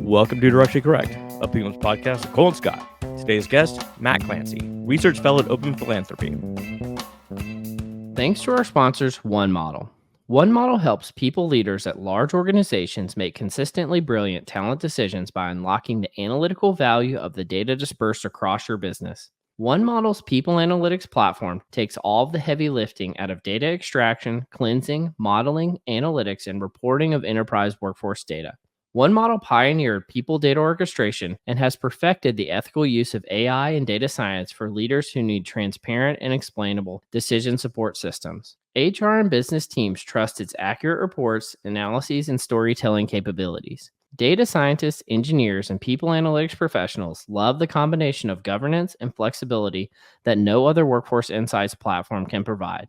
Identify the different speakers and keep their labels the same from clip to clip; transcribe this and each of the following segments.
Speaker 1: Welcome to Directionally Correct, a People's podcast with Cole and Scott. Today's guest, Matt Clancy, research fellow at Open Philanthropy.
Speaker 2: Thanks to our sponsors, One Model. One Model helps people leaders at large organizations make consistently brilliant talent decisions by unlocking the analytical value of the data dispersed across your business. One Model's people analytics platform takes all of the heavy lifting out of data extraction, cleansing, modeling, analytics, and reporting of enterprise workforce data. One Model pioneered people data orchestration and has perfected the ethical use of AI and data science for leaders who need transparent and explainable decision support systems. HR and business teams trust its accurate reports, analyses, and storytelling capabilities. Data scientists, engineers, and people analytics professionals love the combination of governance and flexibility that no other workforce insights platform can provide.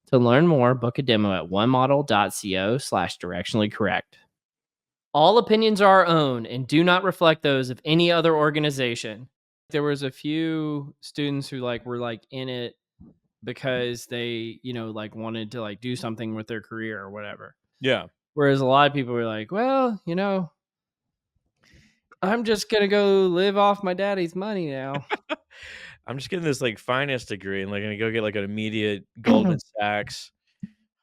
Speaker 2: To learn more, book a demo at onemodel.co/directionallycorrect. All opinions are our own and do not reflect those of any other organization. There was a few students who were in it because they, wanted to do something with their career or whatever.
Speaker 1: Yeah.
Speaker 2: Whereas a lot of people were like, well, I'm just going to go live off my daddy's money now.
Speaker 1: I'm just getting this finance degree and going to go get an immediate Goldman Sachs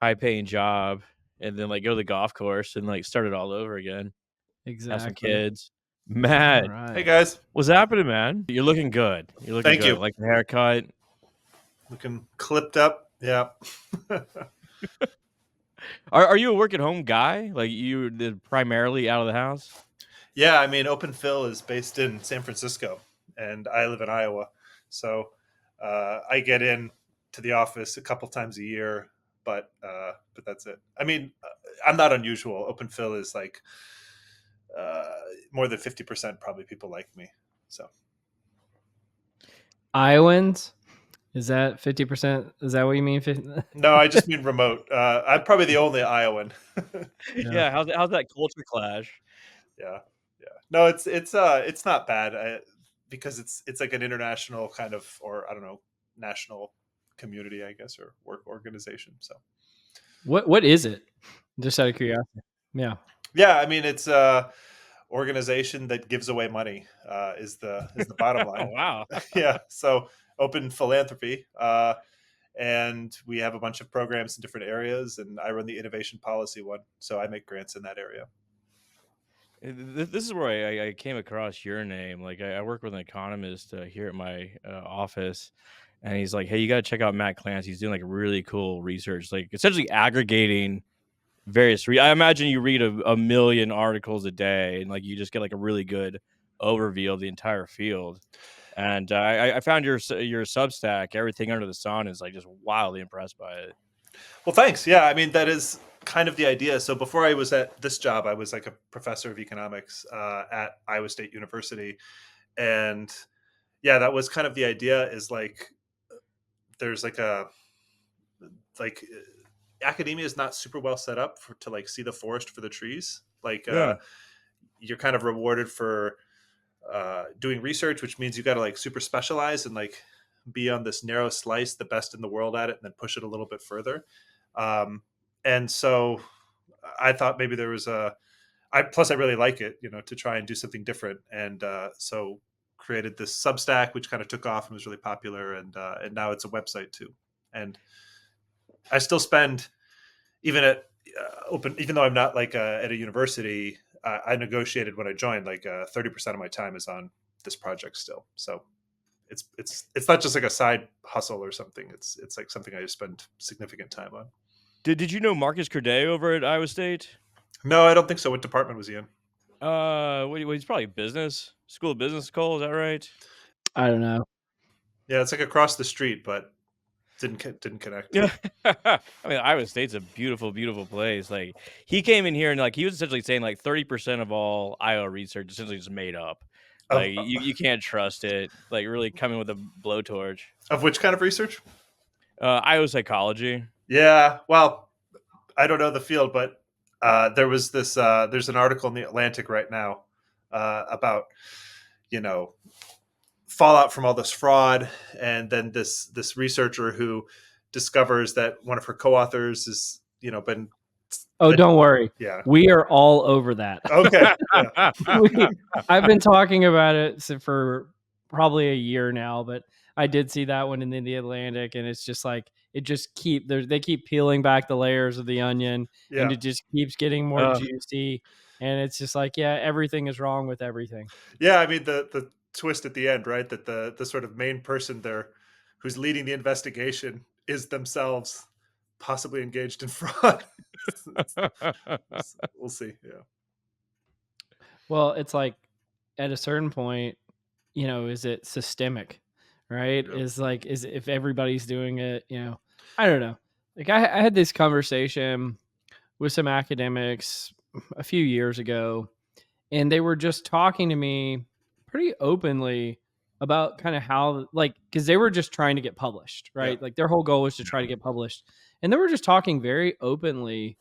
Speaker 1: high paying job and then go to the golf course and start it all over again.
Speaker 2: Exactly.
Speaker 1: Have some kids. Matt.
Speaker 3: Right. Hey guys.
Speaker 1: What's happening, man? You're looking good. You're looking
Speaker 3: Thank
Speaker 1: good.
Speaker 3: you.
Speaker 1: Like the haircut.
Speaker 3: Looking clipped up. Yeah.
Speaker 1: Are you a work at home guy? You primarily out of the house?
Speaker 3: Yeah, I mean, Open Phil is based in San Francisco, and I live in Iowa. So I get in to the office a couple times a year, but that's it. I mean, I'm not unusual. Open Phil is more than 50% probably people like me. So
Speaker 2: Iowans? Is that 50%? Is that what you mean?
Speaker 3: No, I just mean remote. I'm probably the only Iowan.
Speaker 1: Yeah. How's that culture clash?
Speaker 3: Yeah. No, it's not bad because it's like an international kind of, or I don't know, national community, I guess, or work organization. So,
Speaker 2: what is it? Just out of curiosity. Yeah.
Speaker 3: I mean, it's a organization that gives away money. Is the bottom line.
Speaker 1: Oh, wow.
Speaker 3: Yeah. So Open Philanthropy, and we have a bunch of programs in different areas, and I run the innovation policy one, so I make grants in that area.
Speaker 1: This is where I came across your name. I work with an economist here at my office, and he's like, "Hey, you got to check out Matt Clancy. He's doing really cool research, essentially aggregating various. I imagine you read a million articles a day, and you just get a really good overview of the entire field." And I found your Substack, Everything Under the Sun, is just wildly impressed by it.
Speaker 3: Well, thanks. Yeah, I mean, that is kind of the idea. So before I was at this job, I was a professor of economics at Iowa State University. And yeah, that was kind of the idea is there's academia is not super well set up to see the forest for the trees. You're kind of rewarded for doing research, which means you got to super specialize and be on this narrow slice, the best in the world at it, and then push it a little bit further. And so I thought maybe there was plus I really like it, to try and do something different. And so created this Substack, which kind of took off and was really popular. And now it's a website too. And I still spend, even at Open, even though I'm not at a university, I negotiated when I joined, 30% of my time is on this project still. So it's not just a side hustle or something. It's something I just spend significant time on.
Speaker 1: Did you know Marcus Corday over at Iowa State?
Speaker 3: No, I don't think so. What department was he in?
Speaker 1: He's probably business, School of Business, Cole. Is that right?
Speaker 2: I don't know.
Speaker 3: Yeah, it's across the street, but didn't connect.
Speaker 1: Yeah. I mean, Iowa State's a beautiful, beautiful place. He came in here and he was essentially saying 30% of all Iowa research essentially just made up. You can't trust it. Really coming with a blowtorch.
Speaker 3: Of which kind of research?
Speaker 1: Iowa psychology.
Speaker 3: Yeah. Well, I don't know the field, but there was this. There's an article in the Atlantic right now about fallout from all this fraud, and then this researcher who discovers that one of her co-authors is been
Speaker 2: Oh, don't worry.
Speaker 3: Yeah.
Speaker 2: We are all over that.
Speaker 3: Okay. Yeah.
Speaker 2: I've been talking about it for probably a year now, but I did see that one in the Atlantic, and it's just like they keep peeling back the layers of the onion, and
Speaker 3: Yeah.
Speaker 2: it just keeps getting more
Speaker 1: Uh,
Speaker 2: juicy, and it's just like, yeah, everything is wrong with everything.
Speaker 3: Yeah. I mean, the twist at the end, right? That the sort of main person there who's leading the investigation is themselves possibly engaged in fraud. We'll see. Yeah.
Speaker 2: Well, it's like at a certain point, is it systemic, right?
Speaker 3: Yeah.
Speaker 2: Is if everybody's doing it, I don't know. Like I had this conversation with some academics a few years ago, and they were just talking to me pretty openly about kind of how, like, because they were just trying to get published,
Speaker 3: Yeah.
Speaker 2: right? Like their whole goal was to try to get published, and they were just talking very openly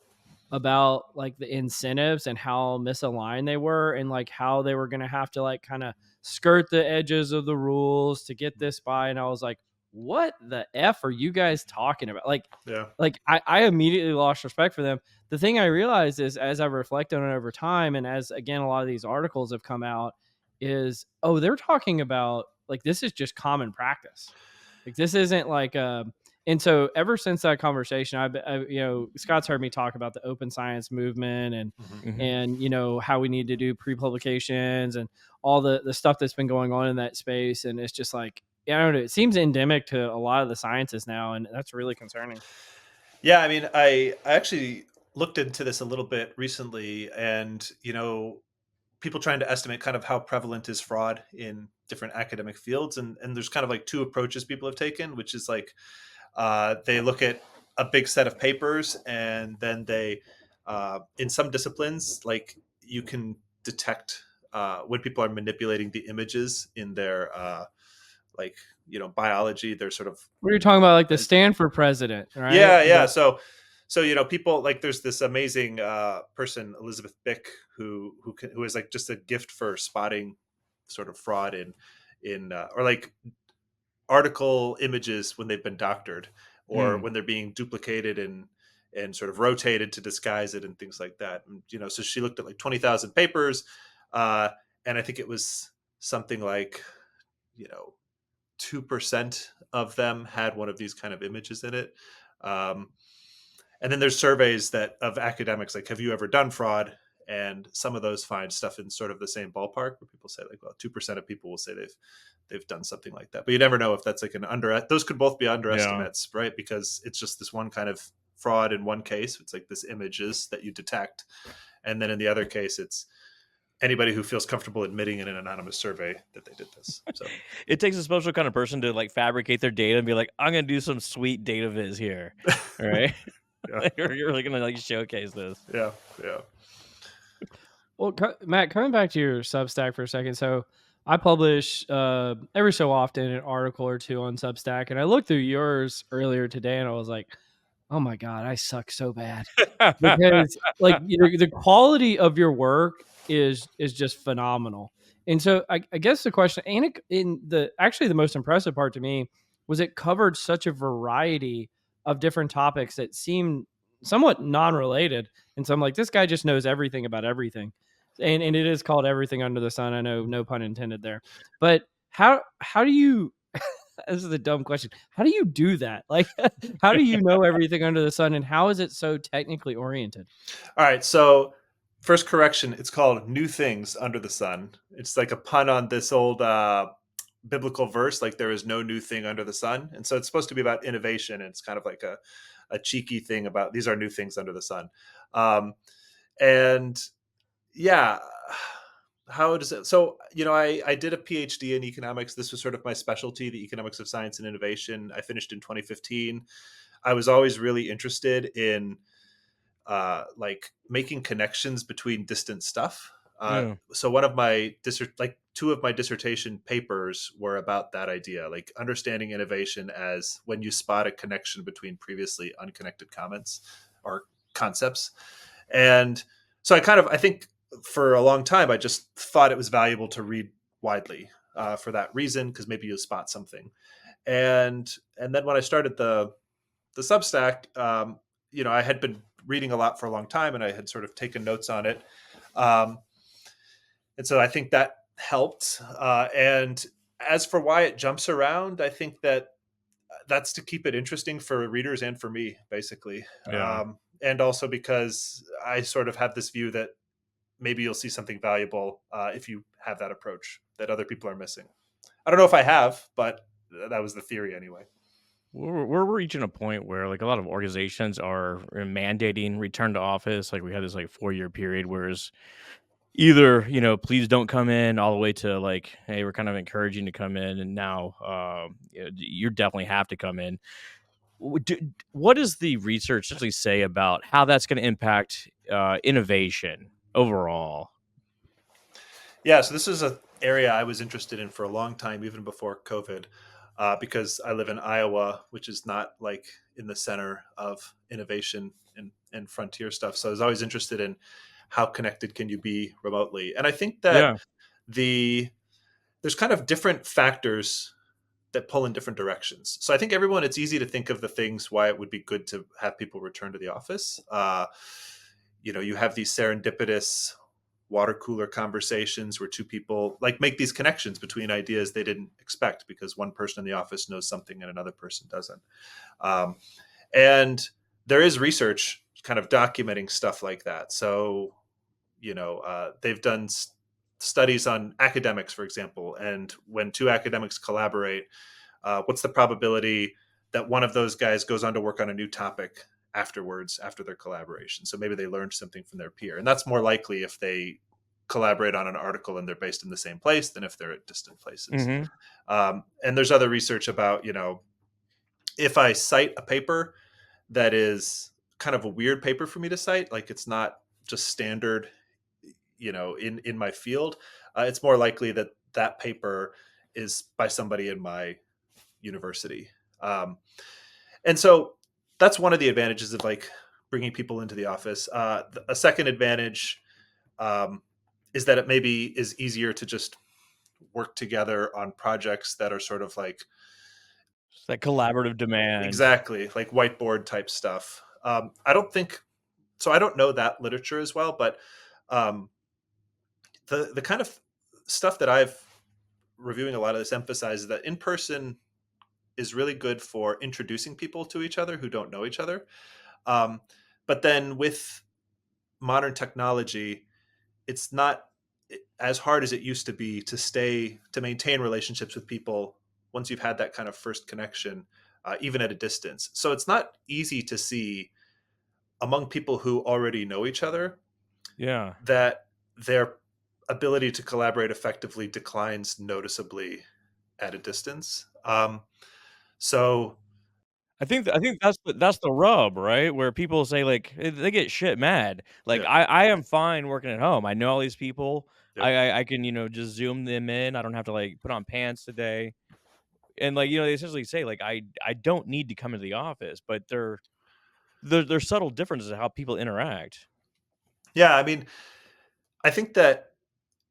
Speaker 2: about like the incentives and how misaligned they were, and like how they were going to have to like kind of skirt the edges of the rules to get this by. And I was like, what the f are you guys talking about?
Speaker 3: Yeah.
Speaker 2: I immediately lost respect for them. The thing I realized is, as I reflect on it over time, and as again a lot of these articles have come out, is, oh, they're talking about like this is just common practice. Like this isn't like and so ever since that conversation, Scott's heard me talk about the open science movement, and
Speaker 3: Mhm.
Speaker 1: Mhm.
Speaker 2: how we need to do pre-publications and all the stuff that's been going on in that space. And it's just like, yeah, I don't know, it seems endemic to a lot of the sciences now, and that's really concerning.
Speaker 3: Yeah, I mean, I actually looked into this a little bit recently, and people trying to estimate kind of how prevalent is fraud in different academic fields, and there's kind of like two approaches people have taken, which is like they look at a big set of papers, and then they, in some disciplines, like you can detect when people are manipulating the images in their like biology. They're sort of
Speaker 2: What are you talking about, like the Stanford president, right?
Speaker 3: yeah, yeah. So people like there's this amazing person, Elizabeth Bick, who is like just a gift for spotting sort of fraud in or like article images when they've been doctored, or
Speaker 1: Mm.
Speaker 3: when they're being duplicated and sort of rotated to disguise it and things like that. And, so she looked at like 20,000 papers, and I think it was something like you know 2% of them had one of these kind of images in it. Um, and then there's surveys that of academics, like, have you ever done fraud? And some of those find stuff in sort of the same ballpark, where people say like, well, 2% of people will say they've done something like that. But you never know if that's like an under. Those could both be
Speaker 1: Yeah.
Speaker 3: underestimates, right? Because it's just this one kind of fraud in one case. It's like this images that you detect, and then in the other case, it's anybody who feels comfortable admitting in an anonymous survey that they did this. So
Speaker 1: It takes a special kind of person to like fabricate their data and be like, I'm gonna do some sweet data viz here. All right.
Speaker 3: yeah,
Speaker 1: Like, you're really gonna like showcase this.
Speaker 3: yeah, yeah.
Speaker 2: Well, Matt, coming back to your Substack for a second. So I publish every so often an article or two on Substack, and I looked through yours earlier today, and I was like, oh my god, I suck so bad, because like the quality of your work is just phenomenal. And so I guess the question, and in the actually the most impressive part to me was it covered such a variety of different topics that seemed somewhat non-related. And so I'm like, this guy just knows everything about everything. And it is called Everything Under the Sun. I know, no pun intended there. But how do you this is a dumb question. How do you do that? Like, how do you know everything under the sun, and how is it so technically oriented?
Speaker 3: All right. So, first correction, it's called New Things Under the Sun. It's like a pun on this old biblical verse, like there is no new thing under the sun. And so it's supposed to be about innovation. And it's kind of like a cheeky thing about these are new things under the sun. And yeah, how does it? So, I did a PhD in economics. This was sort of my specialty, the economics of science and innovation. I finished in 2015. I was always really interested in like making connections between distant stuff.
Speaker 1: Yeah.
Speaker 3: So one of my two of my dissertation papers were about that idea, like understanding innovation as when you spot a connection between previously unconnected comments or concepts. And so I think for a long time, I just thought it was valuable to read widely for that reason, because maybe you'll spot something. And then when I started the Substack, I had been reading a lot for a long time, and I had sort of taken notes on it. Um, and so I think that helped. And as for why it jumps around, I think that that's to keep it interesting for readers and for me, basically.
Speaker 1: Yeah.
Speaker 3: And also because I sort of have this view that maybe you'll see something valuable if you have that approach that other people are missing. I don't know if I have, but that was the theory anyway.
Speaker 1: We're reaching a point where like a lot of organizations are mandating return to office. Like we had this like 4 year period, whereas either please don't come in, all the way to like hey, we're kind of encouraging to come in, and now you definitely have to come in. What does the research actually say about how that's going to impact innovation overall?
Speaker 3: Yeah, so this is an area I was interested in for a long time, even before COVID, because I live in Iowa, which is not like in the center of innovation and frontier stuff. So I was always interested in how connected can you be remotely, and I think that
Speaker 1: Yeah.
Speaker 3: the there's kind of different factors that pull in different directions. So I think everyone, it's easy to think of the things why it would be good to have people return to the office. You have these serendipitous water cooler conversations where two people like make these connections between ideas they didn't expect because one person in the office knows something and another person doesn't. Um, and there is research kind of documenting stuff like that. So, they've done studies on academics, for example, and when two academics collaborate, what's the probability that one of those guys goes on to work on a new topic afterwards after their collaboration? So maybe they learned something from their peer, and that's more likely if they collaborate on an article and they're based in the same place than if they're at distant places.
Speaker 1: Hmm.
Speaker 3: And there's other research about, if I cite a paper that is kind of a weird paper for me to cite, like it's not just standard, in my field, it's more likely that that paper is by somebody in my university. And so that's one of the advantages of like bringing people into the office. A second advantage um, is that it maybe is easier to just work together on projects that are sort of like
Speaker 1: It's that collaborative demand.
Speaker 3: exactly like whiteboard type stuff. I don't think so. I don't know that literature as well, but um, the kind of stuff that I've reviewing a lot of this emphasizes that in person is really good for introducing people to each other who don't know each other. Um, but then with modern technology, it's not as hard as it used to be to maintain relationships with people once you've had that kind of first connection, even at a distance. So it's not easy to see among people who already know each other
Speaker 1: Yeah.
Speaker 3: that their ability to collaborate effectively declines noticeably at a distance. So
Speaker 1: I think that's the rub, right? Where people say like they get shit mad. Like
Speaker 3: yeah,
Speaker 1: I am fine working at home. I know all these people.
Speaker 3: yep.
Speaker 1: I can just zoom them in. I don't have to like put on pants today. And like they essentially say like I don't need to come into the office, but there's subtle differences in how people interact.
Speaker 3: Yeah, I mean, I think that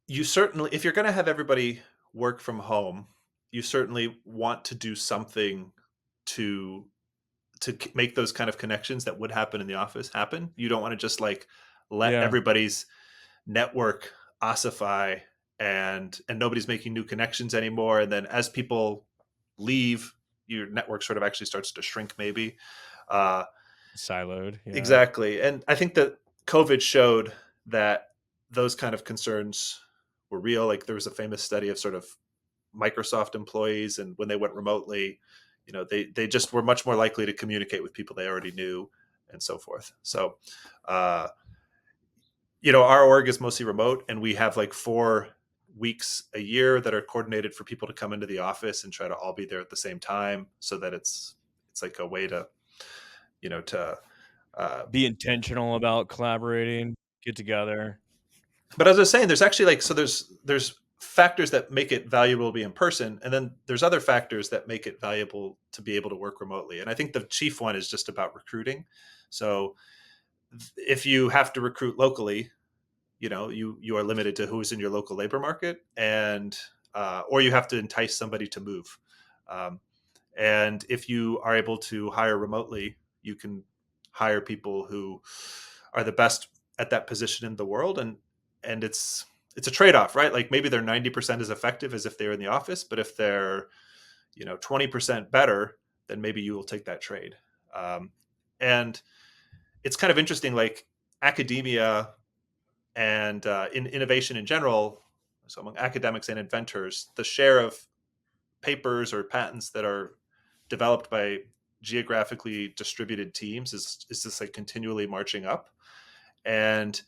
Speaker 3: you certainly, if you're going to have everybody work from home, you certainly want to do something to make those kind of connections that would happen in the office happen. You don't want to just like let
Speaker 1: Yeah.
Speaker 3: everybody's network ossify and nobody's making new connections anymore. And then as people leave, your network sort of actually starts to shrink, maybe. Uh,
Speaker 1: Siloed. Yeah.
Speaker 3: exactly. And I think that COVID showed that those kind of concerns were real. Like there was a famous study of sort of Microsoft employees, and when they went remotely, they just were much more likely to communicate with people they already knew, and so forth. So, uh, our org is mostly remote, and we have like 4 weeks a year that are coordinated for people to come into the office and try to all be there at the same time, so that it's like a way to to uh,
Speaker 1: Be intentional about collaborating, get together.
Speaker 3: but as I was saying, there's actually like so there's factors that make it valuable to be in person, and then there's other factors that make it valuable to be able to work remotely. And I think the chief one is just about recruiting. So if you have to recruit locally, you are limited to who's in your local labor market, and or you have to entice somebody to move. Um, and if you are able to hire remotely, you can hire people who are the best at that position in the world. And it's a trade-off, right? Like maybe they're 90% as effective as if they were in the office, but if they're 20% better, then maybe you will take that trade. And it's kind of interesting, like academia and in innovation in general, so among academics and inventors, the share of papers or patents that are developed by geographically distributed teams is just like continually marching up. And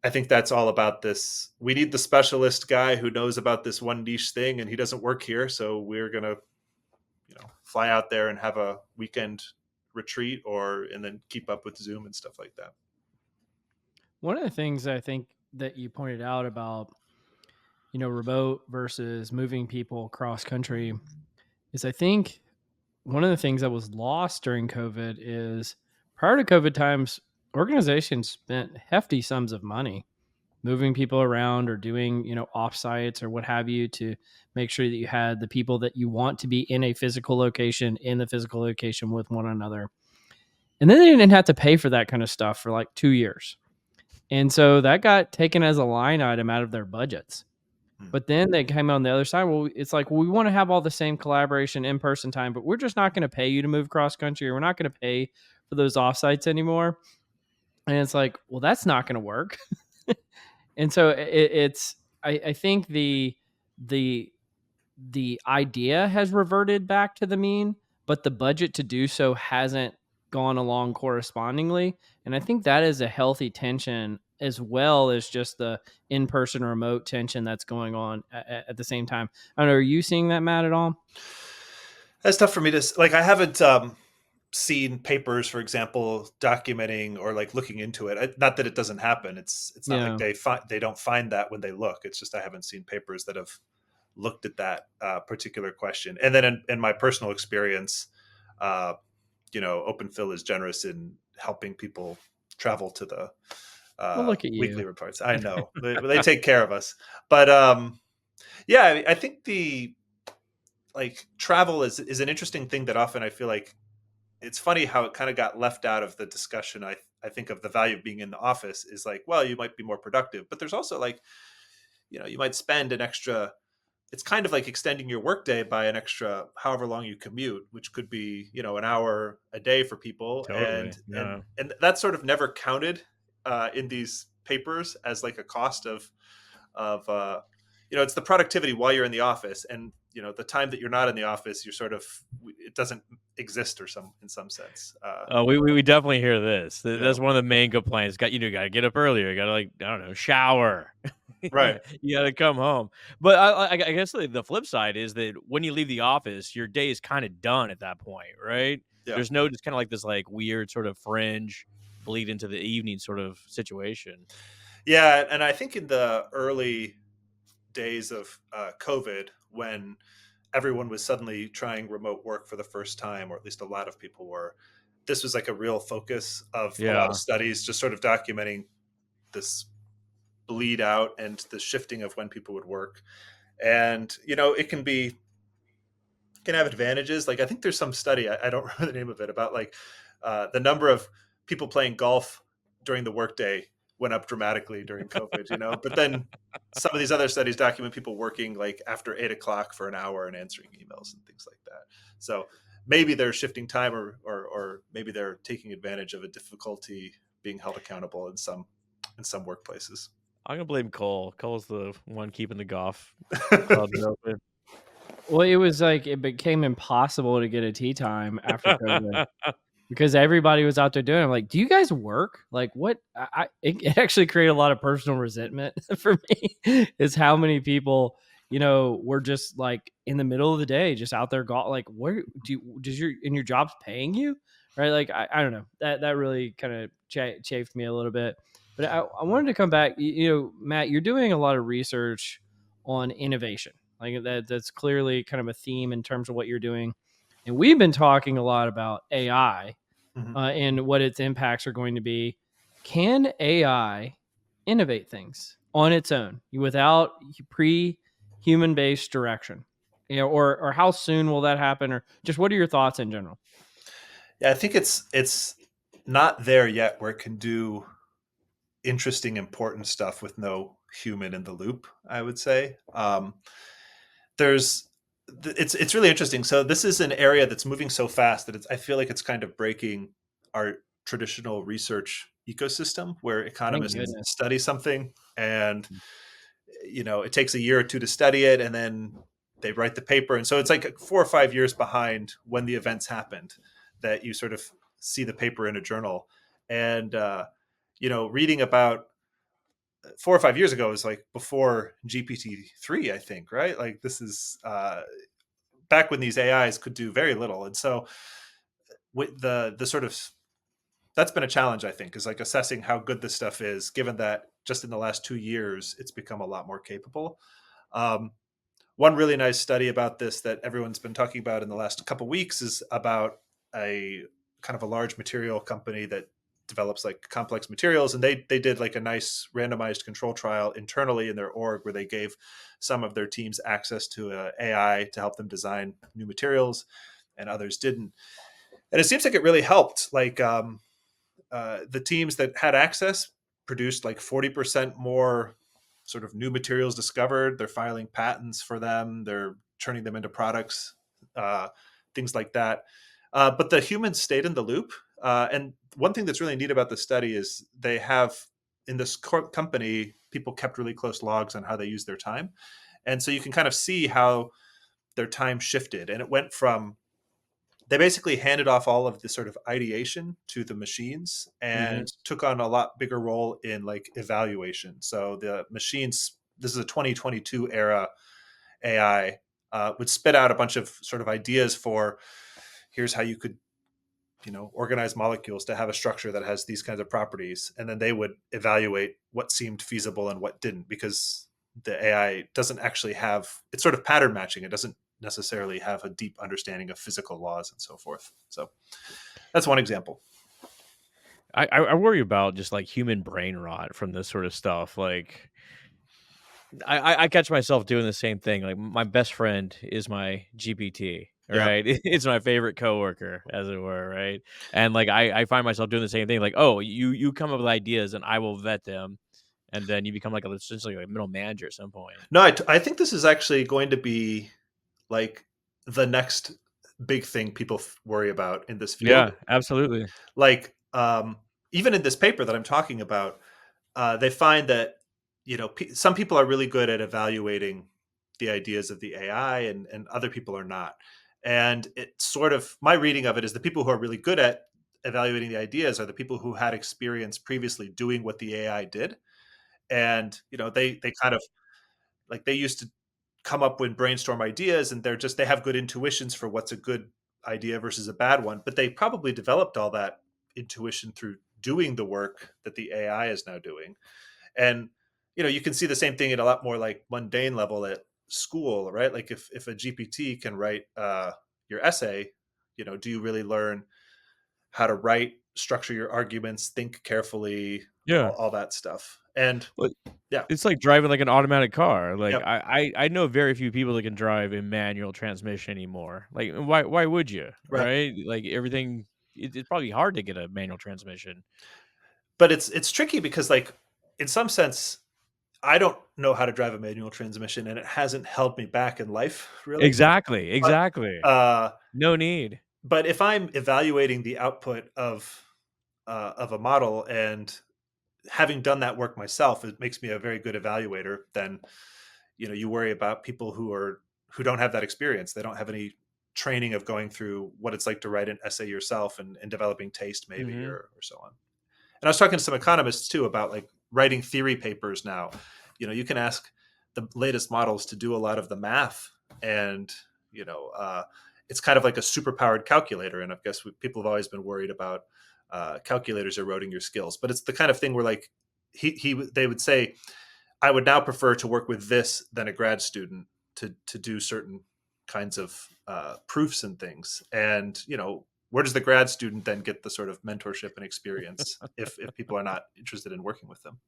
Speaker 3: I think that's all about this. We need the specialist guy who knows about this one niche thing, and he doesn't work here, so we're gonna, fly out there and have a weekend retreat, and then keep up with Zoom and stuff like that.
Speaker 2: One of the things I think that you pointed out about, remote versus moving people cross country is I think one of the things that was lost during COVID is prior to COVID times, organizations spent hefty sums of money moving people around or doing, offsites or what have you to make sure that you had the people that you want to be in a physical location in the physical location with one another. And then they didn't have to pay for that kind of stuff for like 2 years. And so that got taken as a line item out of their budgets. But then they came on the other side. Well, it's like, well, we want to have all the same collaboration in person time, but we're just not going to pay you to move cross country, or we're not going to pay for those offsites anymore. And it's like, well, that's not going to work. And so I think the idea has reverted back to the mean, but the budget to do so hasn't gone along correspondingly. And I think that is a healthy tension, as well as just the in-person remote tension that's going on at the same time. I don't know. Are you seeing that, Matt, at all?
Speaker 3: That's tough for me to like. I haven't seen papers, for example, documenting or like looking into it. Not that it doesn't happen. It's not like
Speaker 2: Yeah.
Speaker 3: they don't find that when they look. It's just I haven't seen papers that have looked at that particular question. And then in my personal experience, OpenPhil is generous in helping people travel to the
Speaker 2: Well, look at
Speaker 3: weekly
Speaker 2: you.
Speaker 3: reports. I know they take care of us, but yeah, I think the like travel is an interesting thing that often I feel like it's funny how it kind of got left out of the discussion. I think of the value of being in the office is like, well, you might be more productive, but there's also like, you might spend an extra, it's kind of like extending your workday by an extra however long you commute, which could be, an hour a day for people.
Speaker 1: Totally.
Speaker 3: And that sort of never counted in these papers as like a cost of it's the productivity while you're in the office, and the time that you're not in the office, you're sort of, it doesn't exist or in some sense.
Speaker 1: We definitely hear this.
Speaker 3: Yeah.
Speaker 1: That's one of the main complaints. Got to get up earlier. You got to, like, I don't know, shower.
Speaker 3: Right.
Speaker 1: You got to come home. But I guess the flip side is that when you leave the office, your day is kind of done at that point, right?
Speaker 3: Yeah.
Speaker 1: There's no just kind of like this like weird sort of fringe bleed into the evening sort of situation.
Speaker 3: Yeah, and I think in the early days of COVID, when everyone was suddenly trying remote work for the first time, or at least a lot of people were, this was like a real focus of a lot of
Speaker 1: Yeah.
Speaker 3: studies, just sort of documenting this bleed out and the shifting of when people would work. And it can have advantages. Like I think there's some study, I don't remember the name of it, about like the number of people playing golf during the workday went up dramatically during COVID, but then some of these other studies document people working like after 8 o'clock for an hour and answering emails and things like that. So maybe they're shifting time, or maybe they're taking advantage of a difficulty being held accountable in some workplaces.
Speaker 1: I'm gonna blame Cole. Cole's the one keeping the golf clubs open.
Speaker 2: Well, it was like it became impossible to get a tea time after COVID. Because everybody was out there doing it. I'm like, do you guys work? Like, what? It actually created a lot of personal resentment for me. Is how many people, were just like in the middle of the day, just out there, like, where does your job's paying you, right? Like, I don't know, that really kind of chafed me a little bit. But I wanted to come back. Matt, you're doing a lot of research on innovation. Like that's clearly kind of a theme in terms of what you're doing. And we've been talking a lot about AI
Speaker 3: Mhm.
Speaker 2: and what its impacts are going to be. Can AI innovate things on its own without pre-human based direction? Or how soon will that happen? Or just what are your thoughts in general?
Speaker 3: Yeah, I think it's not there yet where it can do interesting, important stuff with no human in the loop, I would say. There's it's really interesting. So this is an area that's moving so fast that I feel like it's kind of breaking our traditional research ecosystem where
Speaker 2: Thank
Speaker 3: economists
Speaker 2: goodness.
Speaker 3: study something and it takes a year or two to study it and then they write the paper, and so it's like 4 or 5 years behind when the events happened that you sort of see the paper in a journal. And reading about 4 or 5 years ago is like before GPT-3, I think, right? Like this is back when these AIs could do very little. And so with the sort of that's been a challenge, I think, is like assessing how good this stuff is, given that just in the last 2 years it's become a lot more capable. um, One really nice study about this that everyone's been talking about in the last couple of weeks is about a kind of a large material company that develops like complex materials, and they did like a nice randomized control trial internally in their org where they gave some of their teams access to AI to help them design new materials, and others didn't. And it seems like it really helped. Like the teams that had access produced like 40% more sort of new materials discovered. They're filing patents for them. They're turning them into products, uh, things like that. But the humans stayed in the loop. And one thing that's really neat about the study is they have in this company, people kept really close logs on how they use their time. And so you can kind of see how their time shifted. And it went from they basically handed off all of the sort of ideation to the machines
Speaker 2: Hmm.
Speaker 3: and took on a lot bigger role in like evaluation. So the machines, this is a 2022 era AI, would spit out a bunch of sort of ideas for here's how you could organize molecules to have a structure that has these kinds of properties, and then they would evaluate what seemed feasible and what didn't, because the AI doesn't actually have it's sort of pattern matching. It doesn't necessarily have a deep understanding of physical laws and so forth. So that's one example.
Speaker 1: I worry about just like human brain rot from this sort of stuff. Like I catch myself doing the same thing. Like my best friend is my GPT,
Speaker 3: Yeah.
Speaker 1: right? It's my favorite coworker, as it were, right? And like I find myself doing the same thing. Like, oh, you come up with ideas, and I will vet them, and then you become like essentially like a middle manager at some point.
Speaker 3: No, I think this is actually going to be like the next big thing people worry about in this field.
Speaker 1: Yeah, absolutely.
Speaker 3: Like even in this paper that I'm talking about, they find that some people are really good at evaluating the ideas of the AI, and other people are not. And it's sort of my reading of it is the people who are really good at evaluating the ideas are the people who had experience previously doing what the AI did. And they kind of like they used to come up with brainstorm ideas, and they have good intuitions for what's a good idea versus a bad one, but they probably developed all that intuition through doing the work that the AI is now doing. And you can see the same thing at a lot more like mundane level at school, right? Like if a GPT can write your essay, do you really learn how to write, structure your arguments, think carefully,
Speaker 1: Yeah.
Speaker 3: all that stuff? And
Speaker 1: Well,
Speaker 3: yeah.
Speaker 1: it's like driving like an automatic car. Like
Speaker 3: Yep.
Speaker 1: I know very few people that can drive a manual transmission anymore. Like why would you?
Speaker 3: Right.
Speaker 1: Right? Like everything it's probably hard to get a manual transmission.
Speaker 3: But it's tricky because like in some sense I don't know how to drive a manual transmission, and it hasn't held me back in life really.
Speaker 1: Exactly,
Speaker 3: But
Speaker 1: exactly.
Speaker 3: uh,
Speaker 1: No need.
Speaker 3: but if I'm evaluating the output of a model and having done that work myself, it makes me a very good evaluator. Then you worry about people who don't have that experience. They don't have any training of going through what it's like to write an essay yourself, and developing taste maybe,
Speaker 1: Mhm.
Speaker 3: or so on. And I was talking to some economists too about like writing theory papers now. You can ask the latest models to do a lot of the math, and you know, uh, it's kind of like a superpowered calculator. And I guess people have always been worried about calculators eroding your skills, but it's the kind of thing where like they would say, I would now prefer to work with this than a grad student to do certain kinds of proofs and things. And where does the grad student then get the sort of mentorship and experience if people are not interested in working with them?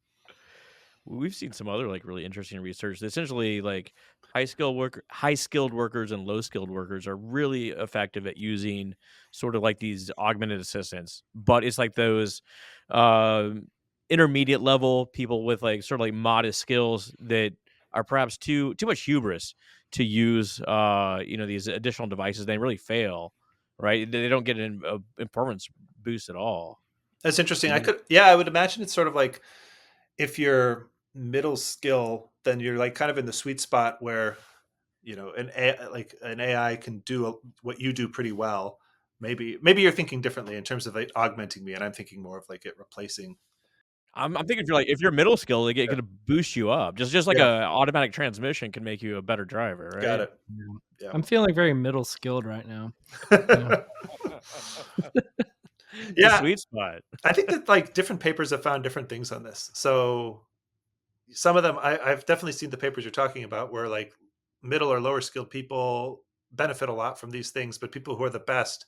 Speaker 1: we've seen some other like really interesting research. Essentially, like high skilled workers and low skilled workers are really effective at using sort of like these augmented assistants. But it's like those um, intermediate level people with like sort of like modest skills that are perhaps too much hubris to use these additional devices. They really fail, right? They don't get a performance boost at all.
Speaker 3: That's interesting.
Speaker 1: You know?
Speaker 3: I would imagine it's sort of like if you're middle skill, then you're like kind of in the sweet spot where like an AI can do what you do pretty well. Maybe you're thinking differently in terms of like augmenting me, and I'm thinking more of like it replacing.
Speaker 1: I'm thinking if you're middle skill, like, it
Speaker 3: Yeah,
Speaker 1: could boost you up. Just like
Speaker 3: yeah,
Speaker 1: a automatic transmission can make you a better driver,
Speaker 3: got
Speaker 1: right?
Speaker 3: it.
Speaker 2: Yeah.
Speaker 3: Yeah.
Speaker 2: I'm feeling very middle skilled right now. Yeah.
Speaker 1: It's a
Speaker 3: Yeah,
Speaker 1: sweet spot.
Speaker 3: I think that like different papers have found different things on this. So some of them, I've definitely seen the papers you're talking about where like middle or lower skilled people benefit a lot from these things, but people who are the best,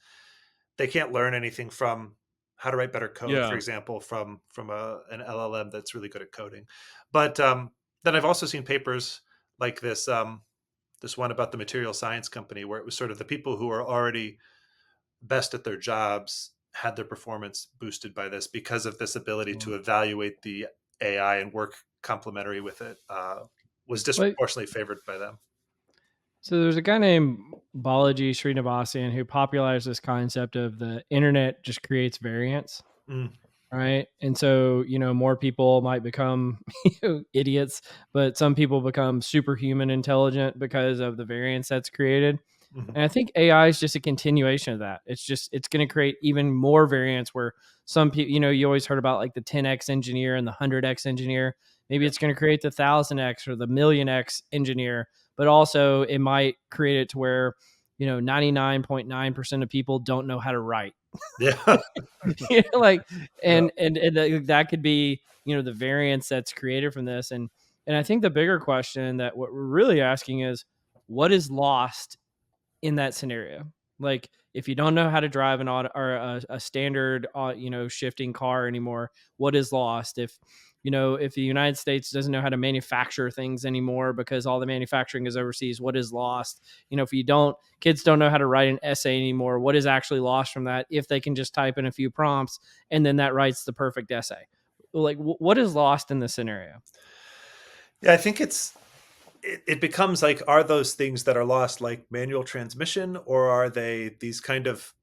Speaker 3: they can't learn anything from how to write better code, for
Speaker 1: Yeah.
Speaker 3: example, from an LLM that's really good at coding. But then I've also seen papers like this one about the material science company where it was sort of the people who are already best at their jobs had their performance boosted by this because of this ability
Speaker 2: Cool.
Speaker 3: to evaluate the AI and work complementary with it, was
Speaker 2: Wait,
Speaker 3: disproportionately favored by them.
Speaker 2: so there's a guy named Balaji Srinivasan who popularized this concept of the internet just creates variance.
Speaker 3: Mm,
Speaker 2: Right. And so, more people might become idiots, but some people become superhuman intelligent because of the variance that's created.
Speaker 3: mhm,
Speaker 2: And I think AI is just a continuation of that. It's going to create even more variance where some people, you always heard about like the 10x engineer and the 100x engineer. Maybe
Speaker 3: yeah.
Speaker 2: it's going to create the 1000x or the million x engineer, but also it might create it to where, 99.9% of people don't know how to write.
Speaker 3: Yeah.
Speaker 2: Like,
Speaker 3: Yeah.
Speaker 2: and that could be, the variance that's created from this. And I think the bigger question that what we're really asking is what is lost in that scenario. Like if you don't know how to drive an auto or a standard, shifting car anymore, what is lost? If the United States doesn't know how to manufacture things anymore because all the manufacturing is overseas, what is lost? If kids don't know how to write an essay anymore, what is actually lost from that? If they can just type in a few prompts and then that writes the perfect essay, like what is lost in this scenario?
Speaker 3: Yeah, I think it becomes like, are those things that are lost like manual transmission, or are they these kind of,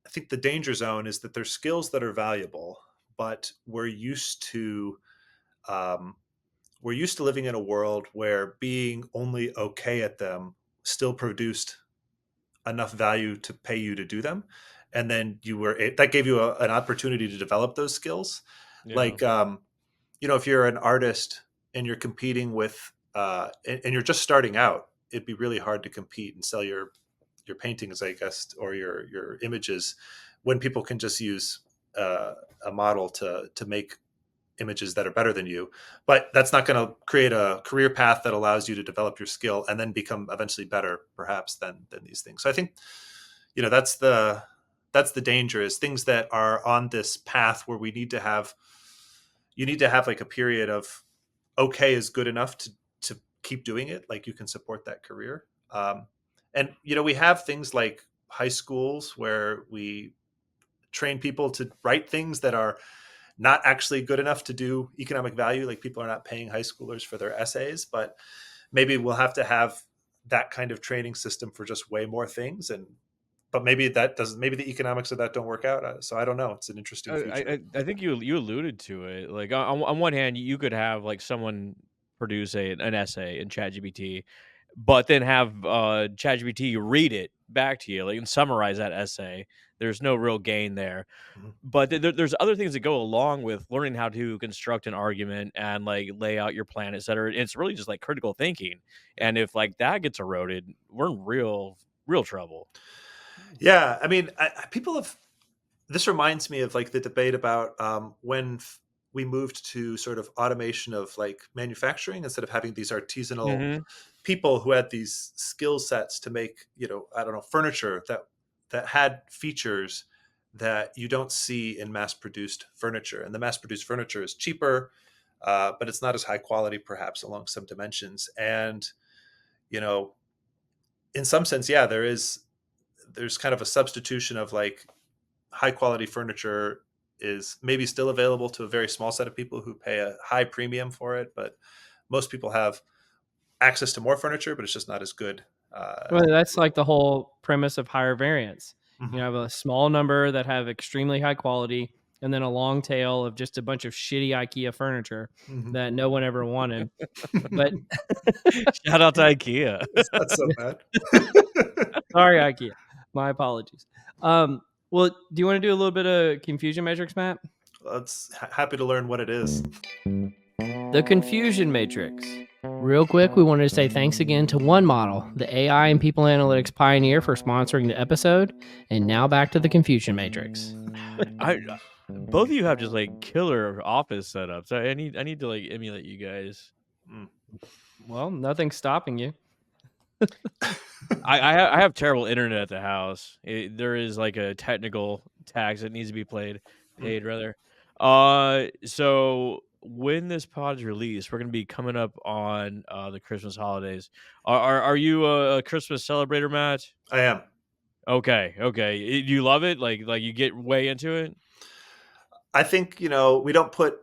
Speaker 3: I think the danger zone is that there's skills that are valuable, but um, we're used to living in a world where being only okay at them still produced enough value to pay you to do them, and then that gave you an opportunity to develop those skills.
Speaker 1: Yeah.
Speaker 3: Like if you're an artist and you're competing with and you're just starting out, it'd be really hard to compete and sell your paintings, I guess, or your images when people can just use a model to make images that are better than you. But that's not going to create a career path that allows you to develop your skill and then become eventually better, perhaps, than these things. So I think that's the danger, is things that are on this path where you need to have like a period of okay is good enough to keep doing it, like you can support that career. And we have things like high schools where we train people to write things that are not actually good enough to do economic value. Like people are not paying high schoolers for their essays, but maybe we'll have to have that kind of training system for just way more things. And but maybe that doesn't, maybe the economics of that don't work out. So I don't know, it's an interesting future.
Speaker 1: I think you alluded to it. Like on one hand, you could have like someone produce an essay in ChatGPT, but then have ChatGPT read it back to you, like, and summarize that essay. There's no real gain there.
Speaker 3: Mhm.
Speaker 1: But there's other things that go along with learning how to construct an argument and like lay out your plan, et cetera. It's really just like critical thinking.
Speaker 3: Yeah.
Speaker 1: And if like that gets eroded, we're in real trouble.
Speaker 3: Yeah, I mean, people have. This reminds me of like the debate about when we moved to sort of automation of like manufacturing instead of having these artisanal
Speaker 1: Hmm.
Speaker 3: people who had these skill sets to make, I don't know, furniture that had features that you don't see in mass produced furniture. And the mass produced furniture is cheaper. but it's not as high quality perhaps along some dimensions. And you know, in some sense, yeah, there's kind of a substitution of like high quality furniture is maybe still available to a very small set of people who pay a high premium for it, but most people have access to more furniture, but it's just not as good.
Speaker 2: Well, that's like the whole premise of higher variance. You
Speaker 3: Mhm.
Speaker 2: have a small number that have extremely high quality, and then a long tail of just a bunch of shitty IKEA furniture
Speaker 3: Mhm.
Speaker 2: that no one ever wanted. But
Speaker 1: Shout out to IKEA.
Speaker 3: It's not so bad.
Speaker 2: sorry, IKEA. My apologies. Well, do you want to do a little bit of confusion matrix, Matt?
Speaker 3: That's happy to learn what it is.
Speaker 2: The confusion matrix. Real quick, we wanted to say thanks again to One Model, the AI and people analytics pioneer, for sponsoring the episode. And now back to the confusion matrix.
Speaker 1: I both of you have just like killer office setups. I need to like emulate you guys.
Speaker 3: Mm.
Speaker 2: Well, nothing's stopping you.
Speaker 1: I have terrible internet at the house. There is like a technical tax that needs to be
Speaker 3: Mm.
Speaker 1: paid rather. So when this pod is released, we're gonna be coming up on the Christmas holidays. Are you a Christmas celebrator, Matt?
Speaker 3: I am.
Speaker 1: Okay, okay. Do you love it? Like you get way into it?
Speaker 3: I think, we don't put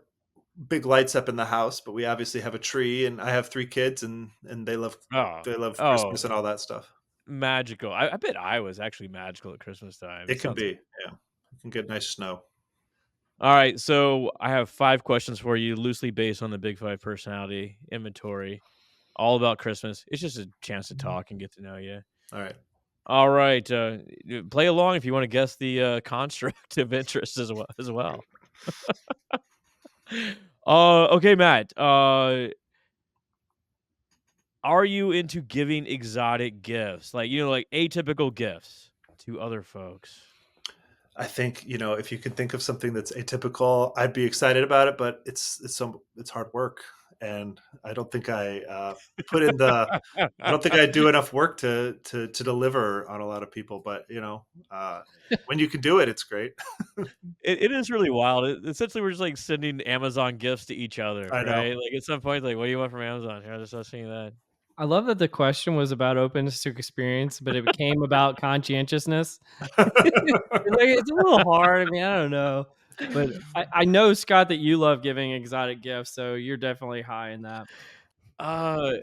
Speaker 3: big lights up in the house, but we obviously have a tree, and I have 3 kids, and they love
Speaker 1: Oh,
Speaker 3: Christmas
Speaker 1: oh,
Speaker 3: and all that stuff.
Speaker 1: magical. I bet I was actually magical at Christmas time.
Speaker 3: It
Speaker 1: It
Speaker 3: can
Speaker 1: sounds.
Speaker 3: be, yeah. It can get nice snow.
Speaker 1: All right, so I have 5 questions for you, loosely based on the Big 5 personality inventory, all about Christmas. It's just a chance to talk and get to know you.
Speaker 3: All right.
Speaker 1: All right, play along if you want to guess the construct of interest as well. Okay, Matt. Are you into giving exotic gifts, like like atypical gifts to other folks?
Speaker 3: I think, if you could think of something that's atypical, I'd be excited about it, but it's hard work, and I don't think I do enough work to deliver on a lot of people, but when you can do it, it's great.
Speaker 1: It is really wild. Essentially, we're just like sending Amazon gifts to each other,
Speaker 3: I know.
Speaker 1: right? Like at some point, like, what do you want from Amazon? Here, I just start seeing that.
Speaker 2: I love that the question was about openness to experience, but it became about conscientiousness. Like, it's a little hard. I mean, I don't know. But I know, Scott, that you love giving exotic gifts, so you're definitely high in that.
Speaker 1: Uh,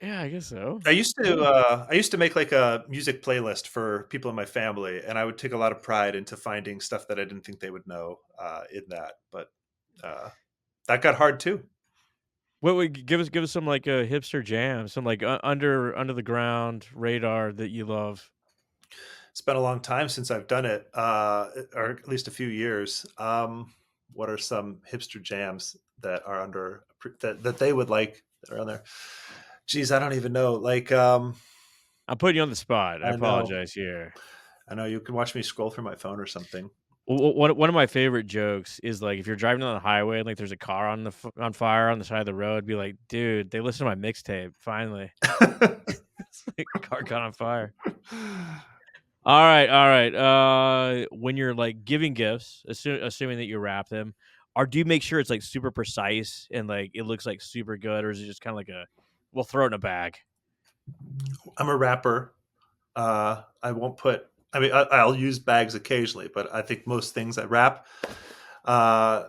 Speaker 1: yeah, I guess so.
Speaker 3: I used to make like a music playlist for people in my family, and I would take a lot of pride into finding stuff that I didn't think they would know in that. But uh, that got hard too.
Speaker 1: What would give us some like a hipster jam, some like under the ground radar that you love.
Speaker 3: It's been a long time since I've done it, or at least a few years. What are some hipster jams that are that they would like that are on there? Geez, I don't even know. Like,
Speaker 1: I'm putting you on the spot. I
Speaker 3: I know,
Speaker 1: apologize here.
Speaker 3: I know. You can watch me scroll through my phone or something.
Speaker 1: One of my favorite jokes is like if you're driving on the highway and like there's a car on fire on the side of the road, be like, dude, they listen to my mixtape. Finally, it's like a car caught on fire. All right, all right. When you're like giving gifts, assuming that you wrap them, or do you make sure it's like super precise and like it looks like super good, or is it just kind of like we'll throw it in a bag?
Speaker 3: I'm a rapper. I won't put. I mean, I'll use bags occasionally, but I think most things I wrap. Uh,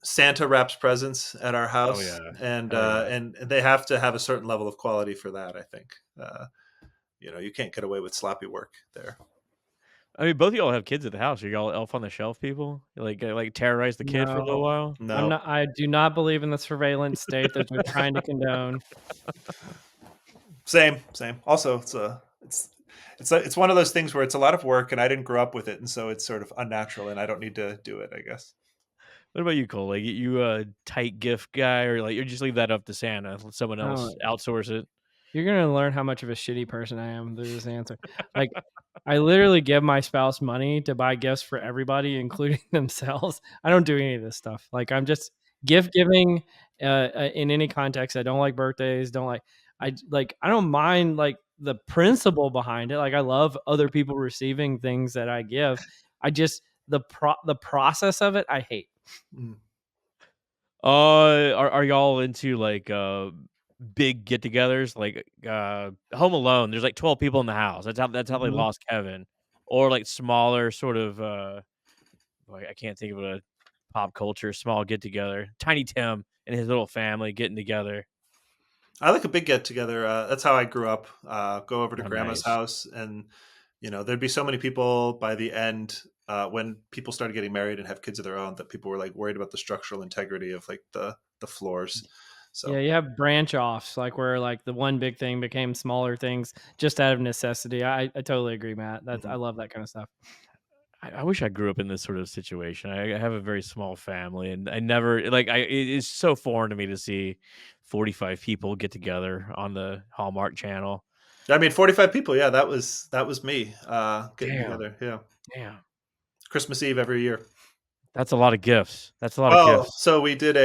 Speaker 3: Santa wraps presents at our
Speaker 1: Oh
Speaker 3: house,
Speaker 1: yeah,
Speaker 3: and
Speaker 1: hell yeah.
Speaker 3: they have to have a certain level of quality for that. I think. You can't get away with sloppy work there.
Speaker 1: I mean, both of y'all have kids at the house. Are y'all elf on the shelf people? You like terrorize the kid for a little
Speaker 2: No,
Speaker 1: while?
Speaker 2: I'm
Speaker 3: No,
Speaker 2: not. I do not believe in the surveillance state that they're trying to condone.
Speaker 3: same. Also, it's one of those things where it's a lot of work, and I didn't grow up with it, and so it's sort of unnatural, and I don't need to do it. I guess.
Speaker 1: What about you, Cole? Like you a tight gift guy, or like you just leave that up to Santa, let someone
Speaker 2: Oh,
Speaker 1: else outsource it?
Speaker 2: you're gonna learn how much of a shitty person I am through this answer. Like, I literally give my spouse money to buy gifts for everybody, including themselves. I don't do any of this stuff. Like, I'm just gift giving in any context. I don't like birthdays. Don't like. I don't mind like the principle behind it. Like, I love other people receiving things that I give. I just the process of it I hate.
Speaker 3: Mm.
Speaker 1: Are y'all into like big get-togethers like Home Alone? There's like 12 people in the house. That's how they
Speaker 2: Mhm.
Speaker 1: lost Kevin. Or like smaller sort of like I can't think of a pop culture small get together. Tiny Tim and his little family getting together.
Speaker 3: I like a big get together. That's how I grew up. Go over to
Speaker 1: Oh,
Speaker 3: grandma's
Speaker 1: nice.
Speaker 3: house, and there'd be so many people by the end when people started getting married and have kids of their own that people were like worried about the structural integrity of like the floors.
Speaker 2: Yeah,
Speaker 3: So
Speaker 2: you have branch offs, like where like the one big thing became smaller things just out of necessity. I totally agree, Matt. That's I
Speaker 3: mhm.
Speaker 2: love that kind of stuff.
Speaker 1: I wish I grew up in this sort of situation. I have a very small family, and I never like. It is so foreign to me to see 45 people get together on the Hallmark Channel.
Speaker 3: I mean, 45 people. Yeah, that was me getting
Speaker 1: Damn,
Speaker 3: together. Yeah,
Speaker 1: damn,
Speaker 3: Christmas Eve every year.
Speaker 1: that's a lot of gifts. That's a lot of
Speaker 3: Well,
Speaker 1: gifts.
Speaker 3: so we did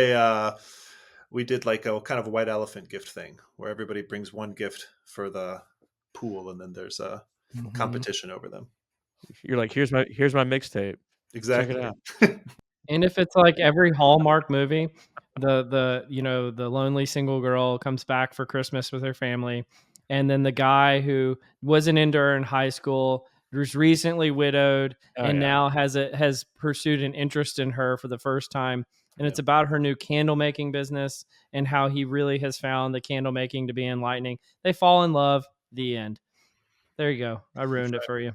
Speaker 3: like a kind of a white elephant gift thing where everybody brings one gift for the pool, and then there's a
Speaker 2: Mhm.
Speaker 3: competition over them.
Speaker 1: You're like, here's my mixtape. Check it
Speaker 3: Exactly.
Speaker 1: out.
Speaker 2: And if it's like every Hallmark movie, the lonely single girl comes back for Christmas with her family, and then the guy who wasn't into her in high school was recently widowed
Speaker 1: Oh
Speaker 2: and
Speaker 1: yeah,
Speaker 2: now has pursued an interest in her for the first time, and
Speaker 3: Yeah,
Speaker 2: it's about her new candle making business and how he really has found the candle making to be enlightening. They fall in love. The end. There you go. I
Speaker 3: that's
Speaker 2: ruined it
Speaker 3: right.
Speaker 2: for you.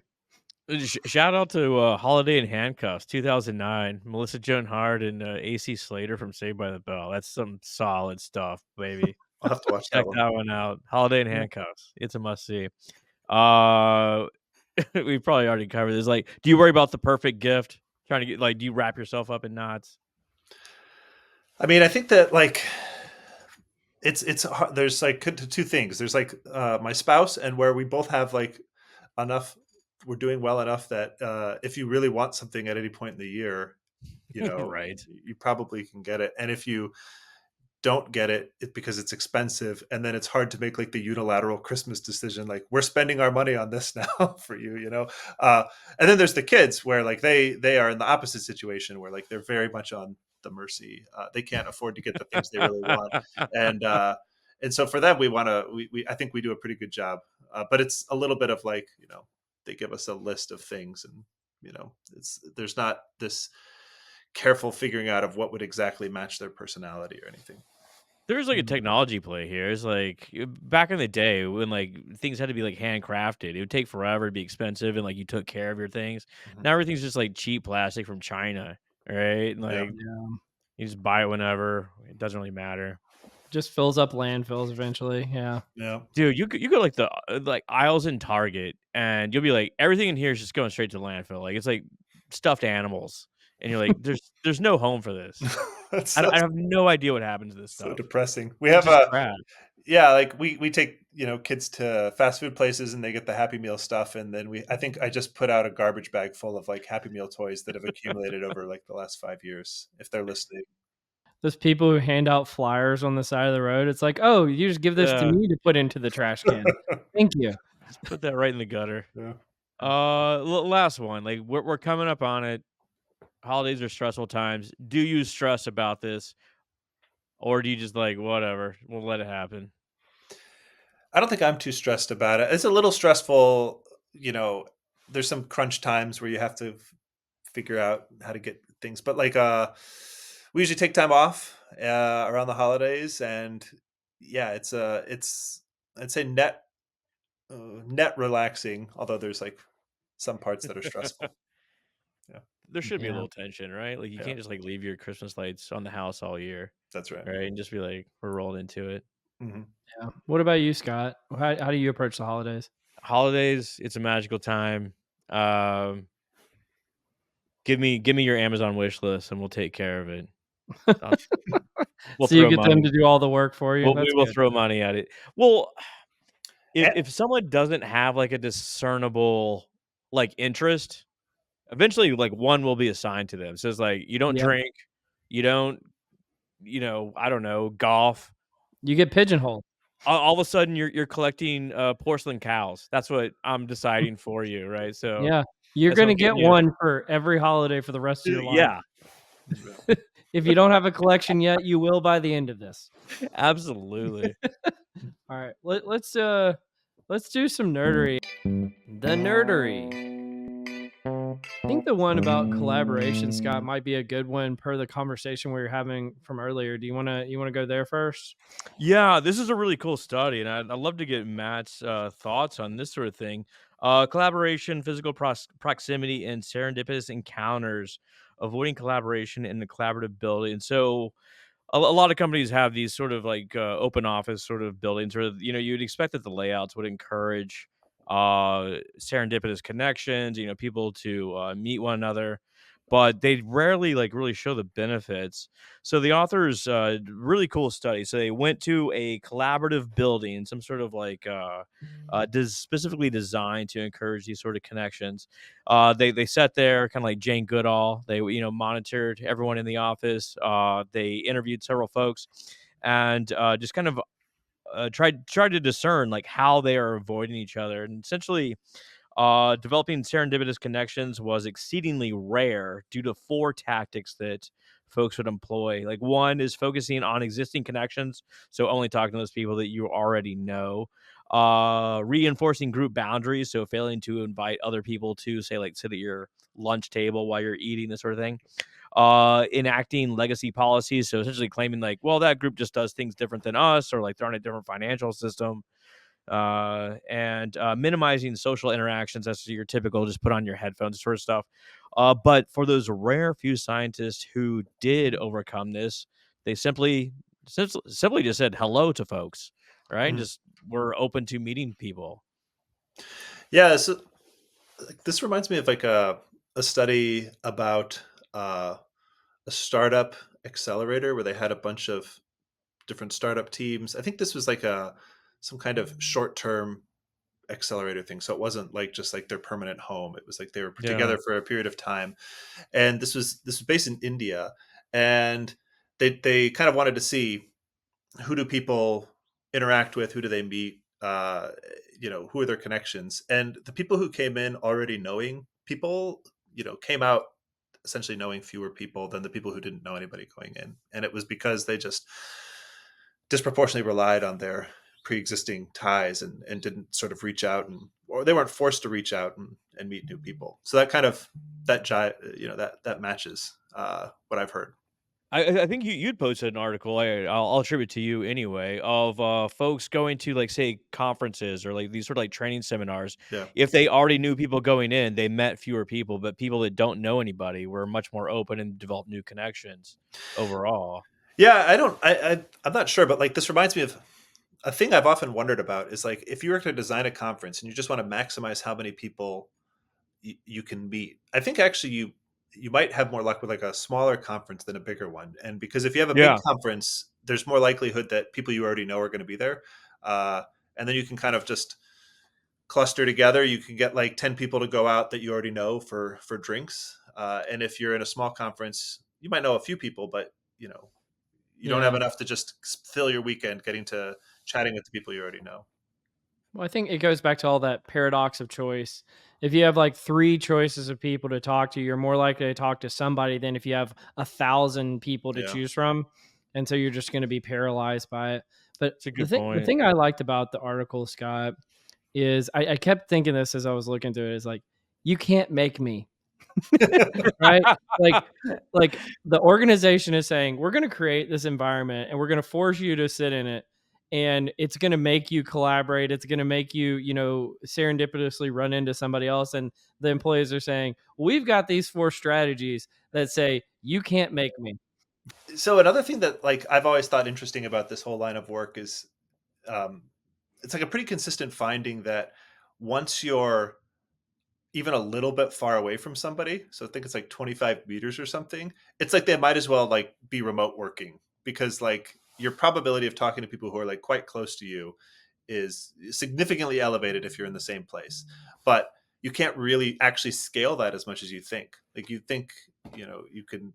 Speaker 1: Shout out to Holiday in Handcuffs, 2009. Melissa Joan Hart and AC Slater from Saved by the Bell. That's some solid stuff, baby.
Speaker 3: I'll have to watch that
Speaker 1: Check
Speaker 3: one.
Speaker 1: that one out. Holiday in
Speaker 2: Yeah.
Speaker 1: Handcuffs. It's a must see. Uh, we probably already covered this. Like, do you worry about the perfect gift? Trying to get like, do you wrap yourself up in knots?
Speaker 3: I mean, I think that like there's like two things. There's like my spouse, and where we both have like enough. We're doing well enough that if you really want something at any point in the year,
Speaker 1: Right.
Speaker 3: you probably can get it. And if you don't get it, because it's expensive, and then it's hard to make like the unilateral Christmas decision, like we're spending our money on this now for you. uh and then there's the kids where like they are in the opposite situation where like they're very much on the mercy. They can't afford to get the things they really want, and so for them we want to we I think we do a pretty good job, but it's a little bit of like they give us a list of things, and there's not this careful figuring out of what would exactly match their personality or anything.
Speaker 1: There's like a
Speaker 2: Mhm.
Speaker 1: technology play here. It's like back in the day when like things had to be like handcrafted. It would take forever to be expensive and like you took care of your things.
Speaker 3: Mhm.
Speaker 1: Now everything's just like cheap plastic from China, right?
Speaker 3: Yeah.
Speaker 1: Like
Speaker 2: Yeah.
Speaker 1: you just buy it whenever. It doesn't really matter.
Speaker 2: Just fills up landfills eventually. Yeah.
Speaker 3: Yeah.
Speaker 1: Dude, you go like the like aisles in Target and you'll be like everything in here is just going straight to the landfill. Like it's like stuffed animals. And you're like, there's no home for this.
Speaker 3: That's
Speaker 1: I
Speaker 3: so
Speaker 1: have no idea what happens to this
Speaker 3: so
Speaker 1: stuff.
Speaker 3: depressing. We
Speaker 1: It's
Speaker 3: have
Speaker 1: just
Speaker 3: a
Speaker 1: trash.
Speaker 3: yeah, like we take, kids to fast food places and they get the Happy Meal stuff, and then I think I just put out a garbage bag full of like Happy Meal toys that have accumulated over like the last 5 years, if they're listening.
Speaker 2: Those people who hand out flyers on the side of the road, it's like, "Oh, you just give this to
Speaker 1: Yeah.
Speaker 2: me to put into the trash can. Thank you."
Speaker 3: Yeah.
Speaker 1: Just put that right in the gutter.
Speaker 3: Yeah.
Speaker 1: Last one. Like we're coming up on it. Holidays are stressful times. Do you stress about this, or do you just like whatever? We'll let it happen.
Speaker 3: I don't think I'm too stressed about it. It's a little stressful, you know, there's some crunch times where you have to figure out how to get things, but like we usually take time off around the holidays, and yeah, it's I'd say net relaxing, although there's like some parts that are stressful. Yeah.
Speaker 1: There should be a
Speaker 2: Yeah,
Speaker 1: little tension, right? Like you
Speaker 3: Yeah,
Speaker 1: can't just like leave your Christmas lights on the house all year,
Speaker 3: that's right.
Speaker 1: right? And just be like, we're rolling into it.
Speaker 3: Hmm.
Speaker 2: yeah. What about you, Scott? How do you approach the holidays?
Speaker 1: Holidays, it's a magical time. Um, give me your Amazon wish list, and we'll take care of it. I'll, we'll
Speaker 2: So you
Speaker 1: throw
Speaker 2: get them
Speaker 1: money.
Speaker 2: to do all the work for you?
Speaker 1: We
Speaker 2: That's
Speaker 1: will
Speaker 2: good.
Speaker 1: throw money at it. Well, if
Speaker 3: And,
Speaker 1: someone doesn't have like a discernible like interest, eventually like one will be assigned to them. So it's like you don't
Speaker 2: Yep.
Speaker 1: drink, you don't, I don't know, golf.
Speaker 2: You get pigeonholed.
Speaker 1: All of a sudden you're collecting porcelain cows. That's what I'm deciding for you, right? So
Speaker 2: Yeah. You're
Speaker 1: that's what
Speaker 2: gonna
Speaker 1: I'm
Speaker 2: get
Speaker 1: getting you.
Speaker 2: one for every holiday for the rest of your life.
Speaker 1: Yeah.
Speaker 3: yeah.
Speaker 2: If you don't have a collection yet, you will by the end of this.
Speaker 1: Absolutely.
Speaker 2: All right, let's do some nerdery. The nerdery. I think the one about collaboration, Scott, might be a good one per the conversation we were having from earlier. Do you wanna go there first?
Speaker 1: Yeah, this is a really cool study, and I'd love to get Matt's thoughts on this sort of thing. Collaboration, physical proximity, and serendipitous encounters, avoiding collaboration in the collaborative building. So, a lot of companies have these sort of like open office sort of buildings where you'd expect that the layouts would encourage serendipitous connections, people to meet one another, but they rarely like really show the benefits. So the authors really cool study. So they went to a collaborative building, some sort of like specifically designed to encourage these sort of connections. They sat there kind of like Jane Goodall. They monitored everyone in the office. They interviewed several folks, and just kind of tried to discern like how they are avoiding each other. And essentially, developing serendipitous connections was exceedingly rare due to four tactics that folks would employ. Like one is focusing on existing connections, so only talking to those people that you already know. Reinforcing group boundaries, so failing to invite other people to sit at your lunch table while you're eating, this sort of thing. Enacting legacy policies, so essentially claiming like, well, that group just does things different than us, or like they're on a different financial system. And minimizing social interactions. That's your typical just put on your headphones sort of stuff. But for those rare few scientists who did overcome this, they simply just said hello to folks, right? And
Speaker 3: Mm.
Speaker 1: just were open to meeting people.
Speaker 3: Yeah, so like, this reminds me of like a study about uh, a startup accelerator where they had a bunch of different startup teams. I think this was like a some kind of short term accelerator thing. So it wasn't like just like their permanent home. It was like they were
Speaker 1: Yeah.
Speaker 3: together for a period of time. And this was based in India, and they kind of wanted to see who do people interact with, who do they meet, who are their connections, and the people who came in already knowing people, came out essentially knowing fewer people than the people who didn't know anybody going in, and it was because they just disproportionately relied on their pre-existing ties and didn't sort of reach out, and or they weren't forced to reach out and meet new people. So that kind of that matches what I've heard.
Speaker 1: I think you'd posted an article. I'll attribute to you anyway, of folks going to like say conferences or like these sort of like training seminars.
Speaker 3: Yeah.
Speaker 1: If they already knew people going in, they met fewer people, but people that don't know anybody were much more open and developed new connections overall.
Speaker 3: Yeah, I'm not sure, but like this reminds me of a thing I've often wondered about is like if you were to design a conference and you just want to maximize how many people you can meet. I think actually you might have more luck with like a smaller conference than a bigger one. And because if you have a big
Speaker 1: Yeah,
Speaker 3: conference, there's more likelihood that people you already know are going to be there. Uh, and then you can kind of just cluster together. You can get like 10 people to go out that you already know for drinks. And if you're in a small conference, you might know a few people, but you don't have
Speaker 2: Yeah.
Speaker 3: enough to just fill your weekend getting to chatting with the people you already know.
Speaker 2: Well, I think it goes back to all that paradox of choice. If you have like three choices of people to talk to, you're more likely to talk to somebody than if you have 1,000 people to
Speaker 3: Yeah.
Speaker 2: choose from. And so you're just going to be paralyzed by it. But
Speaker 1: it's a
Speaker 2: the
Speaker 1: good
Speaker 2: thing, the
Speaker 1: point.
Speaker 2: thing I liked about the article, Scott, is I kept thinking this as I was looking through it is like, you can't make me. Right? Like the organization is saying, "We're gonna create this environment and we're gonna force you to sit in it, and it's gonna make you collaborate. It's gonna make you, serendipitously run into somebody else." And the employees are saying, "We've got these 4 strategies that say you can't make me."
Speaker 3: So another thing that like I've always thought interesting about this whole line of work is um, it's like a pretty consistent finding that once you're even a little bit far away from somebody, so I think it's like 25 meters or something, it's like they might as well like be remote working because like your probability of talking to people who are like quite close to you is significantly elevated if you're in the same place. But you can't really actually scale that as much as you think. Like you think, you can,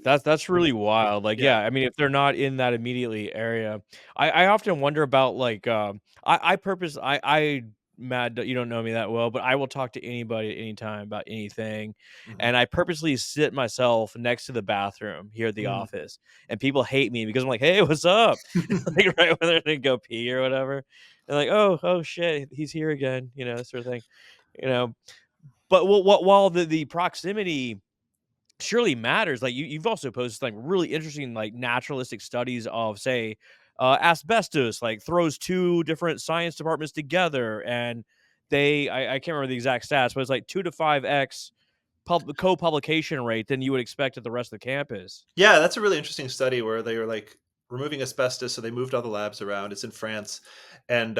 Speaker 1: That's really wild. Like,
Speaker 3: yeah,
Speaker 1: yeah, I mean, if they're not in that immediately area, I often wonder about like, I Matt, you don't know me that well, but I will talk to anybody at any time about anything.
Speaker 3: Mhm.
Speaker 1: And I purposely sit myself next to the bathroom here at the
Speaker 3: Mm.
Speaker 1: office. And people hate me because I'm like, hey, what's up? Like right when they're gonna go pee or whatever. And like, oh shit, he's here again, sort of thing. You know. But while the proximity surely matters. Like you've also posted like really interesting like naturalistic studies of say asbestos like throws two different science departments together and I can't remember the exact stats, but it's like 2 to 5x co-publication rate than you would expect at the rest of the campus.
Speaker 3: Yeah, that's a really interesting study where they were like removing asbestos, so they moved all the labs around. It's in France, and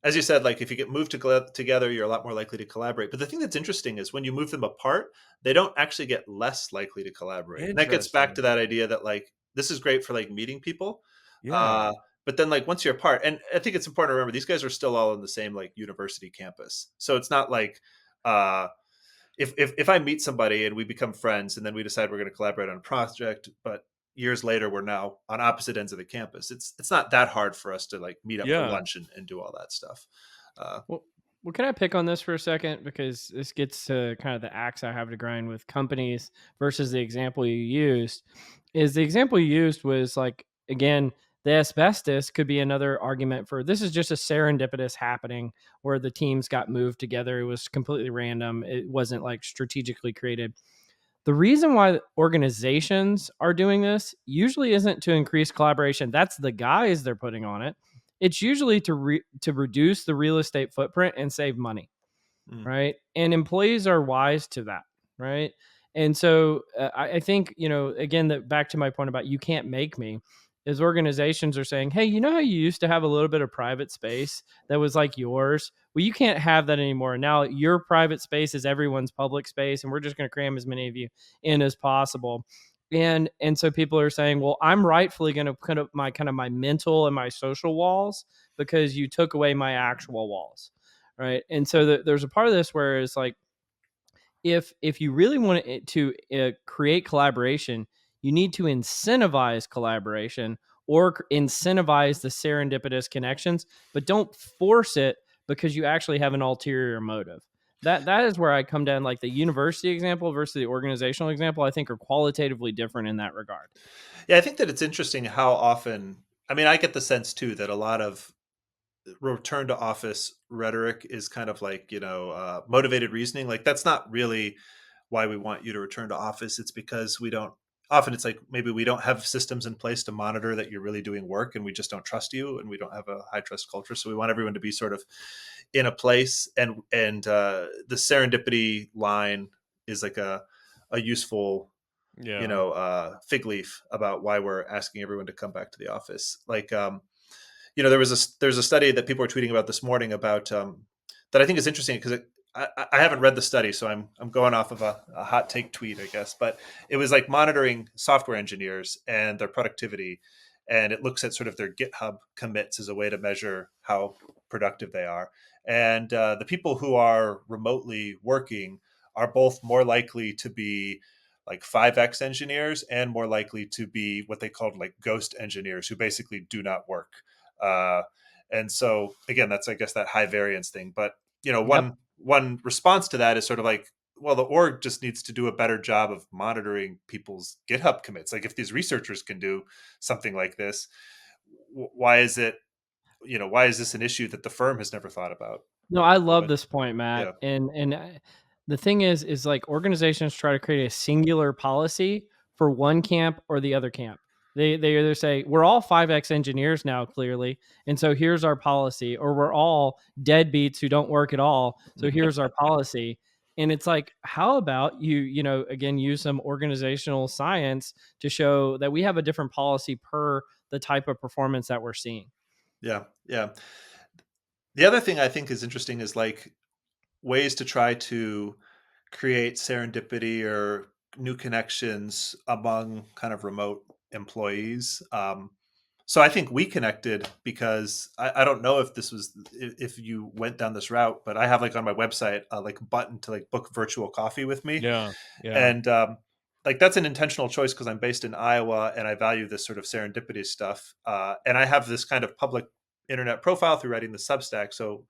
Speaker 3: as you said, like if you get moved together, you're a lot more likely to collaborate. But the thing that's interesting is when you move them apart, they don't actually get less likely to collaborate, and that gets back to
Speaker 1: Interesting.
Speaker 3: that idea that like this is great for like meeting people,
Speaker 1: Yeah.
Speaker 3: uh, but then like once you're apart, and I think it's important to remember these guys are still all on the same like university campus, so it's not like. Uh, if I meet somebody and we become friends and then we decide we're going to collaborate on a project, but years later we're now on opposite ends of the campus, it's not that hard for us to like meet up for
Speaker 1: Yeah.
Speaker 3: lunch and do all that stuff. Uh,
Speaker 2: Well, well, can I pick on this for a second because this gets to kind of the axe I have to grind with companies versus the example you used. Is the example you used was like again the asbestos could be another argument for this is just a serendipitous happening where the teams got moved together. It was completely random. It wasn't like strategically created. The reason why organizations are doing this usually isn't to increase collaboration. That's the guys they're putting on it. It's usually to reduce the real estate footprint and save money,
Speaker 3: mm.
Speaker 2: right? And employees are wise to that, right? And so I think again that back to my point about you can't make me is organizations are saying, hey, you know how you used to have a little bit of private space that was like yours? Well, you can't have that anymore. Now your private space is everyone's public space, and we're just going to cram as many of you in as possible. And so people are saying, well, I'm rightfully going to put up my kind of my mental and my social walls because you took away my actual walls, right? And so there's a part of this where it's like if you really want to create collaboration, you need to incentivize collaboration or incentivize the serendipitous connections, but don't force it because you actually have an ulterior motive. That is where I come down. Like the university example versus the organizational example, I think are qualitatively different in that regard.
Speaker 3: Yeah, I think that it's interesting how often. I mean, I get the sense too that a lot of return to office rhetoric is kind of like motivated reasoning. Like that's not really why we want you to return to office. It's because we don't. Often it's like maybe we don't have systems in place to monitor that you're really doing work, and we just don't trust you, and we don't have a high trust culture. So we want everyone to be sort of in a place, and the serendipity line is like a useful
Speaker 1: Yeah.
Speaker 3: fig leaf about why we're asking everyone to come back to the office. Like there's a study that people are tweeting about this morning about that I think is interesting because I haven't read the study, so I'm going off of a hot take tweet, I guess. But it was like monitoring software engineers and their productivity, and it looks at sort of their GitHub commits as a way to measure how productive they are. And the people who are remotely working are both more likely to be like 5x engineers and more likely to be what they called like ghost engineers who basically do not work. uh, and so again, that's I guess that high variance thing. But
Speaker 2: Yep.
Speaker 3: one response to that is sort of like, well, the org just needs to do a better job of monitoring people's GitHub commits. Like if these researchers can do something like this, why is it why is this an issue that the firm has never thought about?
Speaker 2: No, I love
Speaker 3: But
Speaker 2: this point,
Speaker 3: yeah.
Speaker 2: Matt. And the thing is like organizations try to create a singular policy for one camp or the other camp. They either say we're all 5x engineers now, clearly, and so here's our policy, or we're all deadbeats who don't work at all, so
Speaker 3: Mhm.
Speaker 2: here's our policy. And it's like, how about again use some organizational science to show that we have a different policy per the type of performance that we're seeing.
Speaker 3: Yeah, yeah. The other thing I think is interesting is like ways to try to create serendipity or new connections among kind of remote employees. So I think we connected because I don't know if this was if you went down this route, but I have like on my website like a button to like book virtual coffee with me,
Speaker 1: Yeah. Yeah.
Speaker 3: and like that's an intentional choice because I'm based in Iowa and I value this sort of serendipity stuff, and I have this kind of public internet profile through writing the Substack, so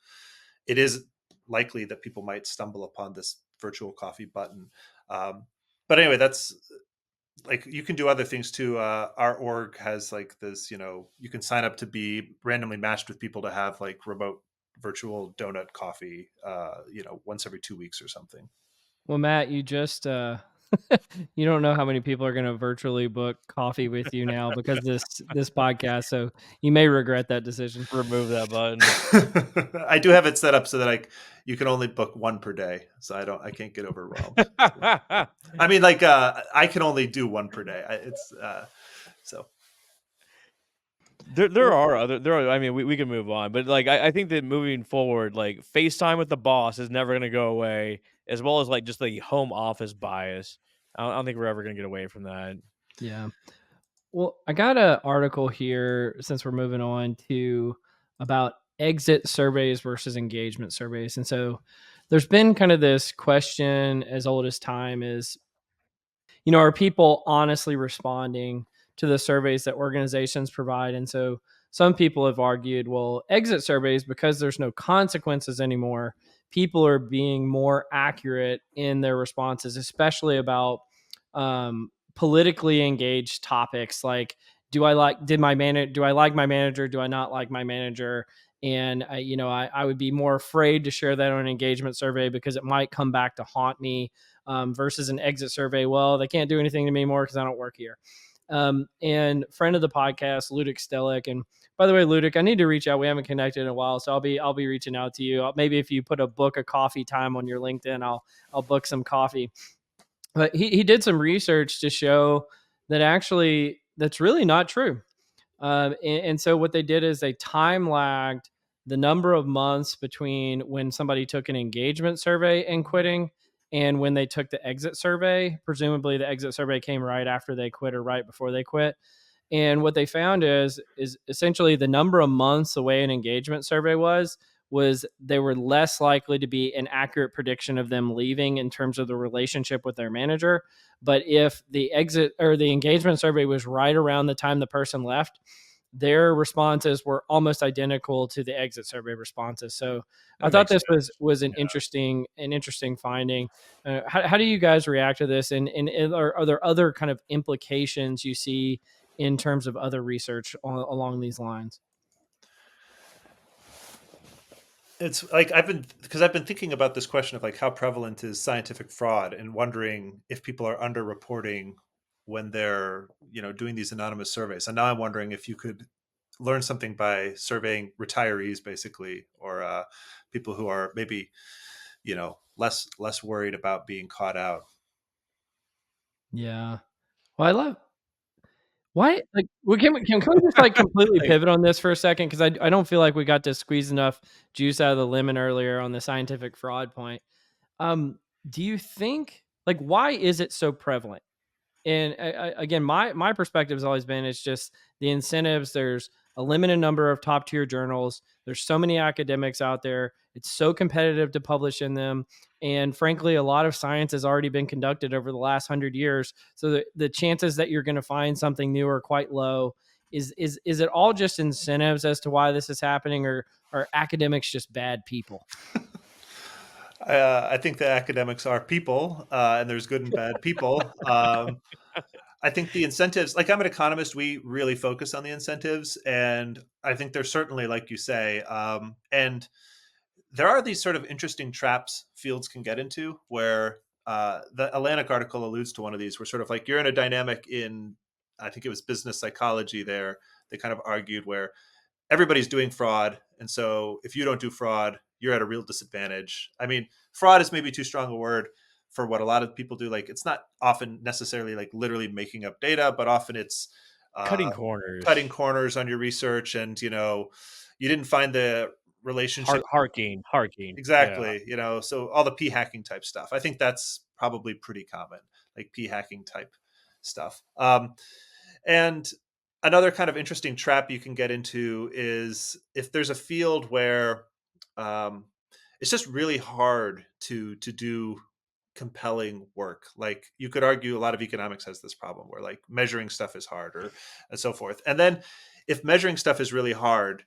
Speaker 3: it is likely that people might stumble upon this virtual coffee button. Um, but anyway, that's like, you can do other things too. Our org has like this, you can sign up to be randomly matched with people to have like remote virtual donut coffee, once every 2 weeks or something.
Speaker 2: Well, Matt, you just you don't know how many people are going to virtually book coffee with you now because this podcast. So you may regret that decision.
Speaker 1: Remove that button.
Speaker 3: I do have it set up so that you can only book one per day, so I can't get overwhelmed. I mean, like, I can only do one per day. It's so.
Speaker 1: I mean, we can move on, but like I think that moving forward, like FaceTime with the boss is never gonna go away, as well as like just the home office bias. I don't think we're ever gonna get away from that.
Speaker 2: Yeah. Well, I got an article here since we're moving on to about exit surveys versus engagement surveys. And so there's been kind of this question as old as time is, are people honestly responding to the surveys that organizations provide? And so some people have argued, well, exit surveys, because there's no consequences anymore, people are being more accurate in their responses, especially about politically engaged topics like, do I like my manager? Do I not like my manager? And I would be more afraid to share that on an engagement survey because it might come back to haunt me, versus an exit survey. Well, they can't do anything to me more because I don't work here. And friend of the podcast, Ludic Stellick. And by the way, Ludic, I need to reach out. We haven't connected in a while, so I'll be reaching out to you. Maybe if you put a book a coffee time on your LinkedIn, I'll book some coffee. But he did some research to show that actually that's really not true. And so what they did is they time lagged the number of months between when somebody took an engagement survey and quitting and when they took the exit survey. Presumably the exit survey came right after they quit or right before they quit. And what they found is essentially the number of months away an engagement survey was they were less likely to be an accurate prediction of them leaving in terms of the relationship with their manager. But if the exit or the engagement survey was right around the time the person left, their responses were almost identical to the exit survey responses. So I
Speaker 1: That
Speaker 2: thought
Speaker 1: makes
Speaker 2: this
Speaker 1: sense.
Speaker 2: was an
Speaker 1: Yeah.
Speaker 2: interesting finding. How do you guys react to this? And are there other kind of implications you see in terms of other research along these lines?
Speaker 3: It's like I've been thinking about this question of like how prevalent is scientific fraud, and wondering if people are underreporting when they're doing these anonymous surveys. And now I'm wondering if you could learn something by surveying retirees, basically, or people who are maybe less worried about being caught out.
Speaker 2: Yeah. Well, I love why, like, can we just, like, completely
Speaker 1: Like,
Speaker 2: pivot on this for a second? Because I don't feel like we got to squeeze enough juice out of the lemon earlier on the scientific fraud point. Um, do you think, like, why is it so prevalent? And again, my perspective has always been it's just the incentives. There's a limited number of top tier journals. There's so many academics out there. It's so competitive to publish in them. And frankly, a lot of science has already been conducted over the last 100 years. So the chances that you're going to find something new are quite low. Is it all just incentives as to why this is happening, or are academics just bad people?
Speaker 3: I think the academics are people, and there's good and bad people. I think the incentives, like, I'm an economist, we really focus on the incentives. And I think there's certainly, like you say, and there are these sort of interesting traps fields can get into where the Atlantic article alludes to one of these, where sort of like you're in a dynamic in, I think it was business psychology there. They kind of argued where everybody's doing fraud. And so if you don't do fraud, you're at a real disadvantage. I mean, fraud is maybe too strong a word for what a lot of people do. Like, it's not often necessarily like literally making up data, but often it's
Speaker 1: cutting
Speaker 3: uh, cutting
Speaker 1: corners,
Speaker 3: corners on your research. And, you didn't find the relationship.
Speaker 1: harking. Yeah.
Speaker 3: Exactly. So all the p hacking type stuff. I think that's probably pretty common, like p hacking type stuff. And another kind of interesting trap you can get into is if there's a field where um, it's just really hard to do compelling work. Like, you could argue a lot of economics has this problem where like measuring stuff is hard, or and so forth. And then if measuring stuff is really hard,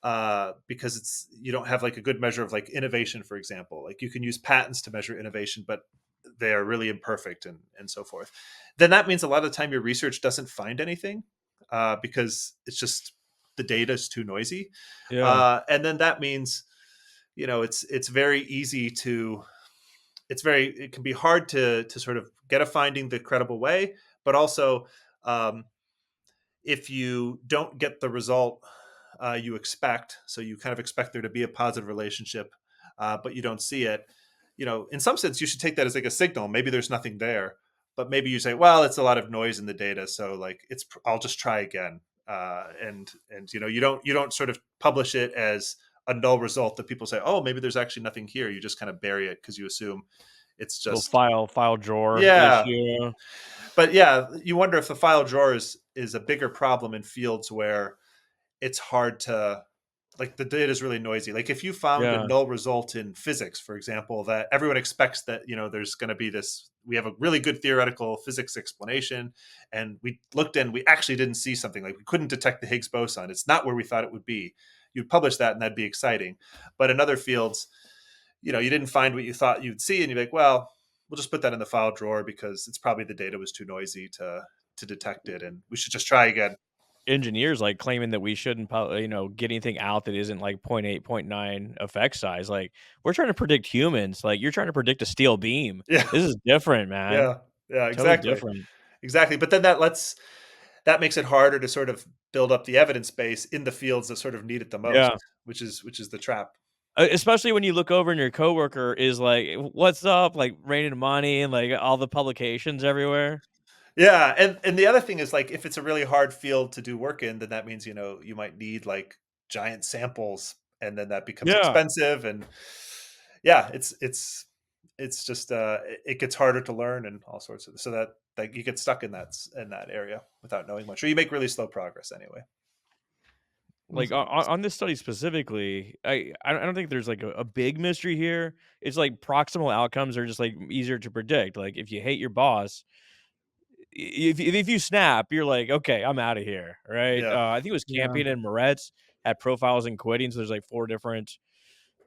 Speaker 3: because you don't have like a good measure of like innovation, for example. Like you can use patents to measure innovation, but they are really imperfect and so forth. Then that means a lot of the time your research doesn't find anything because it's just the data is too noisy.
Speaker 1: Yeah.
Speaker 3: And then that means, it's very easy to it can be hard to sort of get a finding the credible way, but also um, if you don't get the result you expect, so you kind of expect there to be a positive relationship, but you don't see it, in some sense, you should take that as like a signal. Maybe there's nothing there, but maybe you say, well, it's a lot of noise in the data, so like I'll just try again. And you don't sort of publish it as a null result that people say, oh, maybe there's actually nothing here. You just kind of bury it because you assume it's
Speaker 1: Little
Speaker 3: just
Speaker 1: file drawer
Speaker 3: yeah.
Speaker 1: issue.
Speaker 3: But yeah, you wonder if the file drawer is a bigger problem in fields where it's hard to, like, the data is really noisy. Like if you found a
Speaker 1: Yeah.
Speaker 3: null result in physics, for example, that everyone expects that, there's going to be this, we have a really good theoretical physics explanation, and we looked and we actually didn't see something, like we couldn't detect the Higgs boson. It's not where we thought it would be. You'd publish that and that'd be exciting. But in other fields, you didn't find what you thought you'd see, and you're like, well, we'll just put that in the file drawer because it's probably the data was too noisy to detect it, and we should just try again.
Speaker 1: Engineers like claiming that we shouldn't get anything out that isn't like point 0.8 point 0.9 effect size. Like, we're trying to predict humans, like you're trying to predict a steel beam.
Speaker 3: Yeah,
Speaker 1: This is different, man.
Speaker 3: yeah, yeah,
Speaker 1: Totally
Speaker 3: exactly.
Speaker 1: different.
Speaker 3: Exactly. But then that makes it harder to sort of build up the evidence base in the fields that sort of need it the most,
Speaker 1: Yeah.
Speaker 3: which is the trap.
Speaker 1: Especially when you look over and your coworker is like, "What's up?" Like raining money and like all the publications everywhere.
Speaker 3: Yeah, and the other thing is, like, if it's a really hard field to do work in, then that means, you might need like giant samples, and then that becomes
Speaker 1: Yeah.
Speaker 3: expensive, and yeah, it's just it gets harder to learn and all sorts of, so that like you get stuck in that area without knowing much, or you make really slow progress anyway.
Speaker 1: Like on this study specifically, I don't think there's like a big mystery here. It's like proximal outcomes are just like easier to predict. Like if you hate your boss, if you snap, you're like, okay, I'm out of here, right?
Speaker 3: Yeah,
Speaker 1: I think it was
Speaker 2: Yeah.
Speaker 1: Campion and Moretz had profiles and quitting. So there's like 4 different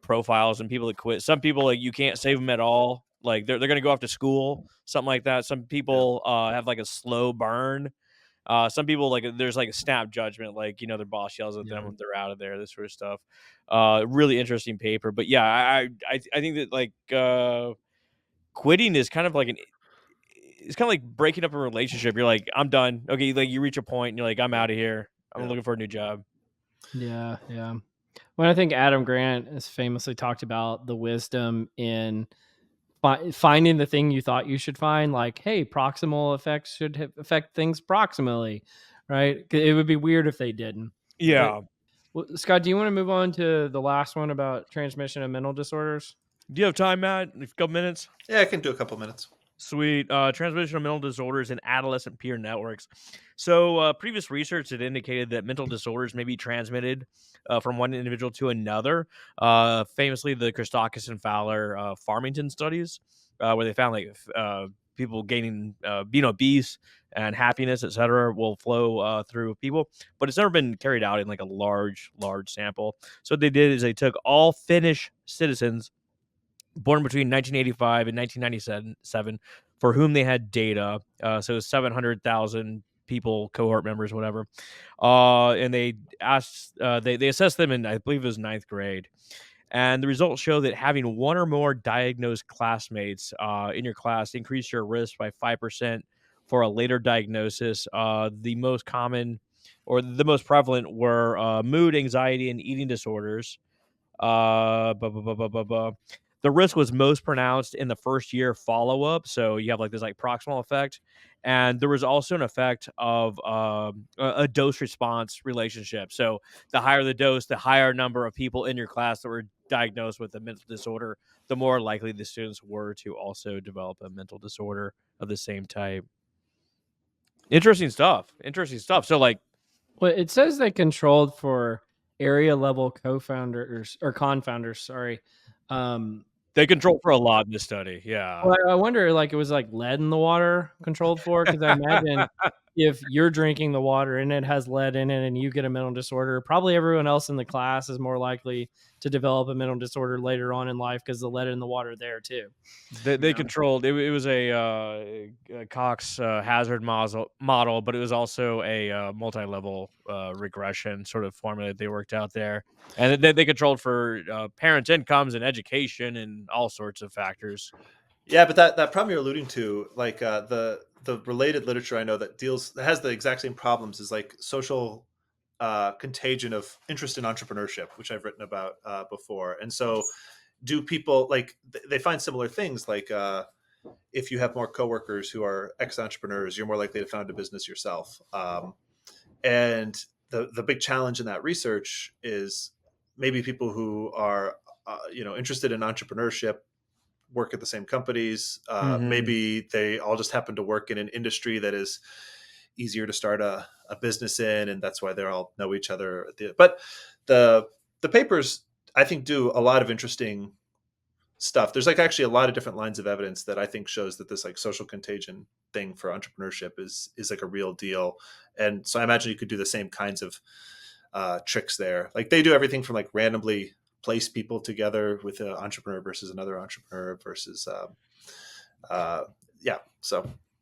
Speaker 1: profiles and people that quit. Some people like you can't save them at all. Like they're gonna go off to school, something like that. Some
Speaker 3: yeah,
Speaker 1: people have like a slow burn. Some people like there's like a snap judgment, like their boss yells at them
Speaker 2: Yeah.
Speaker 1: if they're out of there, this sort of stuff. Really interesting paper, but yeah, I think that like quitting is kind of like it's kind of like breaking up a relationship. You're like, I'm done. Okay, like you reach a point, and you're like, I'm
Speaker 3: yeah,
Speaker 1: out of here. I'm
Speaker 3: yeah,
Speaker 1: looking for a new job.
Speaker 2: Yeah. Yeah. Well, I think Adam Grant has famously talked about the wisdom in finding the thing you thought you should find. Like, hey, proximal effects should affect things proximally, right? It would be weird if they didn't. But
Speaker 1: Yeah.
Speaker 2: well, Scott, do you want to move on to the last one about transmission of mental disorders?
Speaker 1: Do you have time, Matt? A couple minutes.
Speaker 3: yeah. I can do a couple minutes.
Speaker 1: Sweet. Transmission of mental disorders in adolescent peer networks. So, previous research had indicated that mental disorders may be transmitted from one individual to another. Famously, the Christakis and Fowler Farmington studies, where they found like people gaining, being obese and happiness, etc., will flow through people. But it's never been carried out in like a large sample. So, what they did is they took all Finnish citizens born between 1985 and 1997 for whom they had data. So 700,000 people, cohort members, whatever. And they asked, they assessed them in, I believe it was ninth grade. And the results show that having one or more diagnosed classmates in your class increased your risk by 5% for a later diagnosis. The most common or the most prevalent were mood, anxiety, and eating disorders. Buh, buh, buh, buh, buh, buh. The risk was most pronounced in the first year follow up. So you have like this like proximal effect, and there was also an effect of a dose response relationship. So the higher the dose, the higher number of people in your class that were diagnosed with a mental disorder, the more likely the students were to also develop a mental disorder of the same type. Interesting stuff. Interesting stuff. So like,
Speaker 2: Well, it says they controlled for area level co-founders or confounders. Sorry. Um,
Speaker 1: they control for a lot in this study. Yeah.
Speaker 2: well, I wonder, like, it was like lead in the water controlled for, because I imagine if you're drinking the water and it has lead in it and you get a mental disorder, probably everyone else in the class is more likely to develop a mental disorder later on in life because the lead in the water there too.
Speaker 1: They controlled it. It was a Cox hazard model, but it was also a multi-level regression sort of formula that they worked out there, and they controlled for parents' incomes and education and all sorts of factors.
Speaker 3: Yeah, but that problem you're alluding to, like the related literature I know that has the exact same problems is like social contagion of interest in entrepreneurship, which I've written about before. And so, do people like they find similar things like if you have more coworkers who are ex-entrepreneurs, you're more likely to found a business yourself. And the big challenge in that research is maybe people who are interested in entrepreneurship work at the same companies. Maybe they all just happen to work in an industry that is easier to start a business in, and that's why they all know each other. But the papers, I think, do a lot of interesting stuff. There's like actually a lot of different lines of evidence that I think shows that this like social contagion thing for entrepreneurship is like a real deal. And so I imagine you could do the same kinds of tricks there. Like they do everything from like randomly place people together with an entrepreneur versus another entrepreneur versus so
Speaker 2: I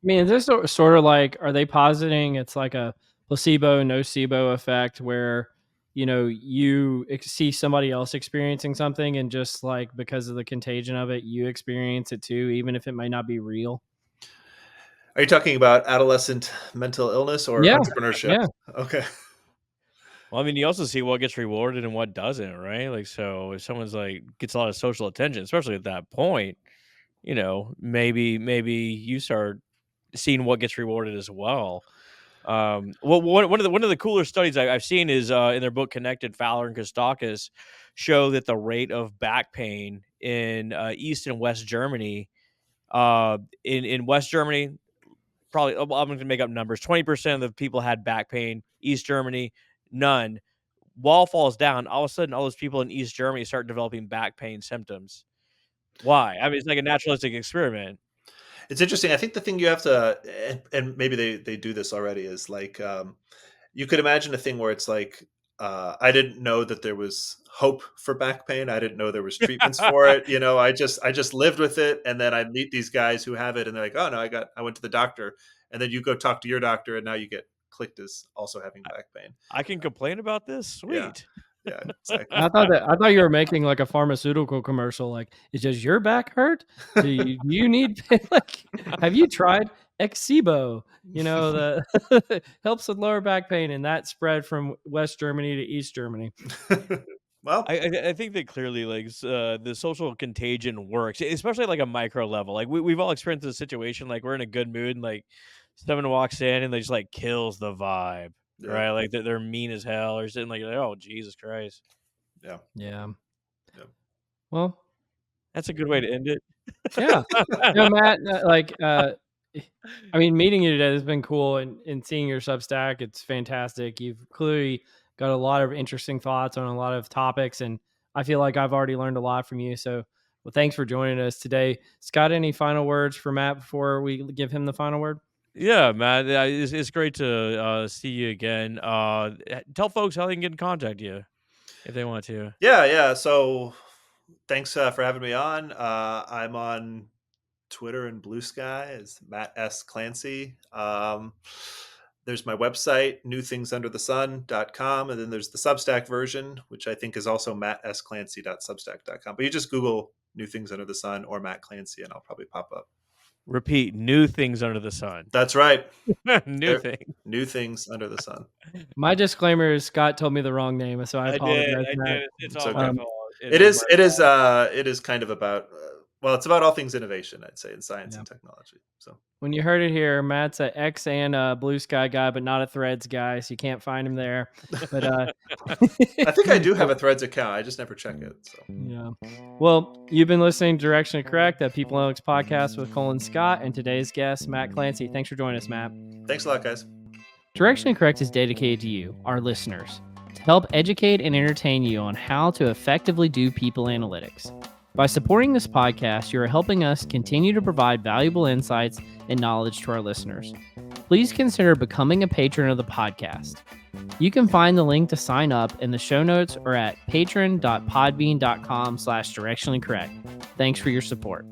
Speaker 2: mean, is this sort of like, are they positing it's like a placebo, nocebo effect where, you see somebody else experiencing something and just like because of the contagion of it, you experience it too, even if it might not be real?
Speaker 3: Are you talking about adolescent mental illness or
Speaker 2: Yeah.
Speaker 3: entrepreneurship?
Speaker 2: Yeah.
Speaker 3: Okay.
Speaker 1: Well, I mean, you also see what gets rewarded and what doesn't, right? Like, so if someone's like gets a lot of social attention, especially at that point, maybe you start seeing what gets rewarded as well. Well, one of the cooler studies I've seen is in their book Connected. Fowler and Kostakis show that the rate of back pain in East and West Germany, in West Germany, probably I'm going to make up numbers. 20% of the people had back pain. East Germany, none. Wall falls down. All of a sudden, all those people in East Germany start developing back pain symptoms. Why? I mean, it's like a naturalistic experiment.
Speaker 3: It's interesting. I think the thing you have to, and maybe they do this already, is like you could imagine a thing where it's like I didn't know that there was hope for back pain. I didn't know there was treatments for it. I just lived with it, and then I meet these guys who have it, and they're like, "Oh no, I went to the doctor," and then you go talk to your doctor, and now you get clicked as also having back pain.
Speaker 1: I can complain about this?
Speaker 3: Yeah.
Speaker 1: Sweet.
Speaker 3: Yeah, exactly.
Speaker 2: I thought you were making like a pharmaceutical commercial. Like, is just your back hurt? Do you need like? Have you tried Exebo? The helps with lower back pain, and that spread from West Germany to East Germany.
Speaker 3: Well,
Speaker 1: I think that clearly, like, the social contagion works, especially at, like, a micro level. Like, we've all experienced a situation, like, we're in a good mood, and, like, someone walks in and they just, like, kills the vibe,
Speaker 3: yeah,
Speaker 1: right? Like, they're mean as hell or something, like, "Oh, Jesus Christ."
Speaker 3: yeah,
Speaker 2: Yeah.
Speaker 3: yeah.
Speaker 2: Well,
Speaker 1: That's a good way to end it.
Speaker 2: yeah. Matt, I mean, meeting you today has been cool, and seeing your Substack, it's fantastic. You've clearly got a lot of interesting thoughts on a lot of topics, and I feel like I've already learned a lot from you. So, well, thanks for joining us today. Scott, any final words for Matt before we give him the final word?
Speaker 1: Yeah, man, yeah, it's great to, see you again. Tell folks how they can get in contact with you if they want to.
Speaker 3: Yeah. So thanks for having me on. I'm on Twitter and Blue Sky as Matt S. Clancy. There's my website, newthingsunderthesun.com. And then there's the Substack version, which I think is also mattsclancy.substack.com. But you just Google New Things Under the Sun or Matt Clancy, and I'll probably pop up.
Speaker 1: Repeat, new things under the sun.
Speaker 3: That's right.
Speaker 1: New thing.
Speaker 3: New Things Under the Sun.
Speaker 2: My disclaimer is Scott told me the wrong name, so I apologize.
Speaker 1: I
Speaker 2: Matt.
Speaker 1: did. It's
Speaker 3: It's
Speaker 1: all
Speaker 3: okay.
Speaker 1: my fault.
Speaker 3: It is kind of about it's about all things innovation, I'd say, in science and technology. So
Speaker 2: when you heard it here, Matt's a X and a Blue Sky guy, but not a Threads guy, so you can't find him there. But
Speaker 3: I think I do have a Threads account. I just never check it. So
Speaker 2: yeah. Well, you've been listening to Directionally Correct, that People Analytics podcast with Colin Scott, and today's guest, Matt Clancy. Thanks for joining us, Matt.
Speaker 3: thanks a lot, guys.
Speaker 2: Directionally Correct is dedicated to you, our listeners, to help educate and entertain you on how to effectively do people analytics. By supporting this podcast, you are helping us continue to provide valuable insights and knowledge to our listeners. please consider becoming a patron of the podcast. You can find the link to sign up in the show notes or at patron.podbean.com/directionallycorrect. Thanks for your support.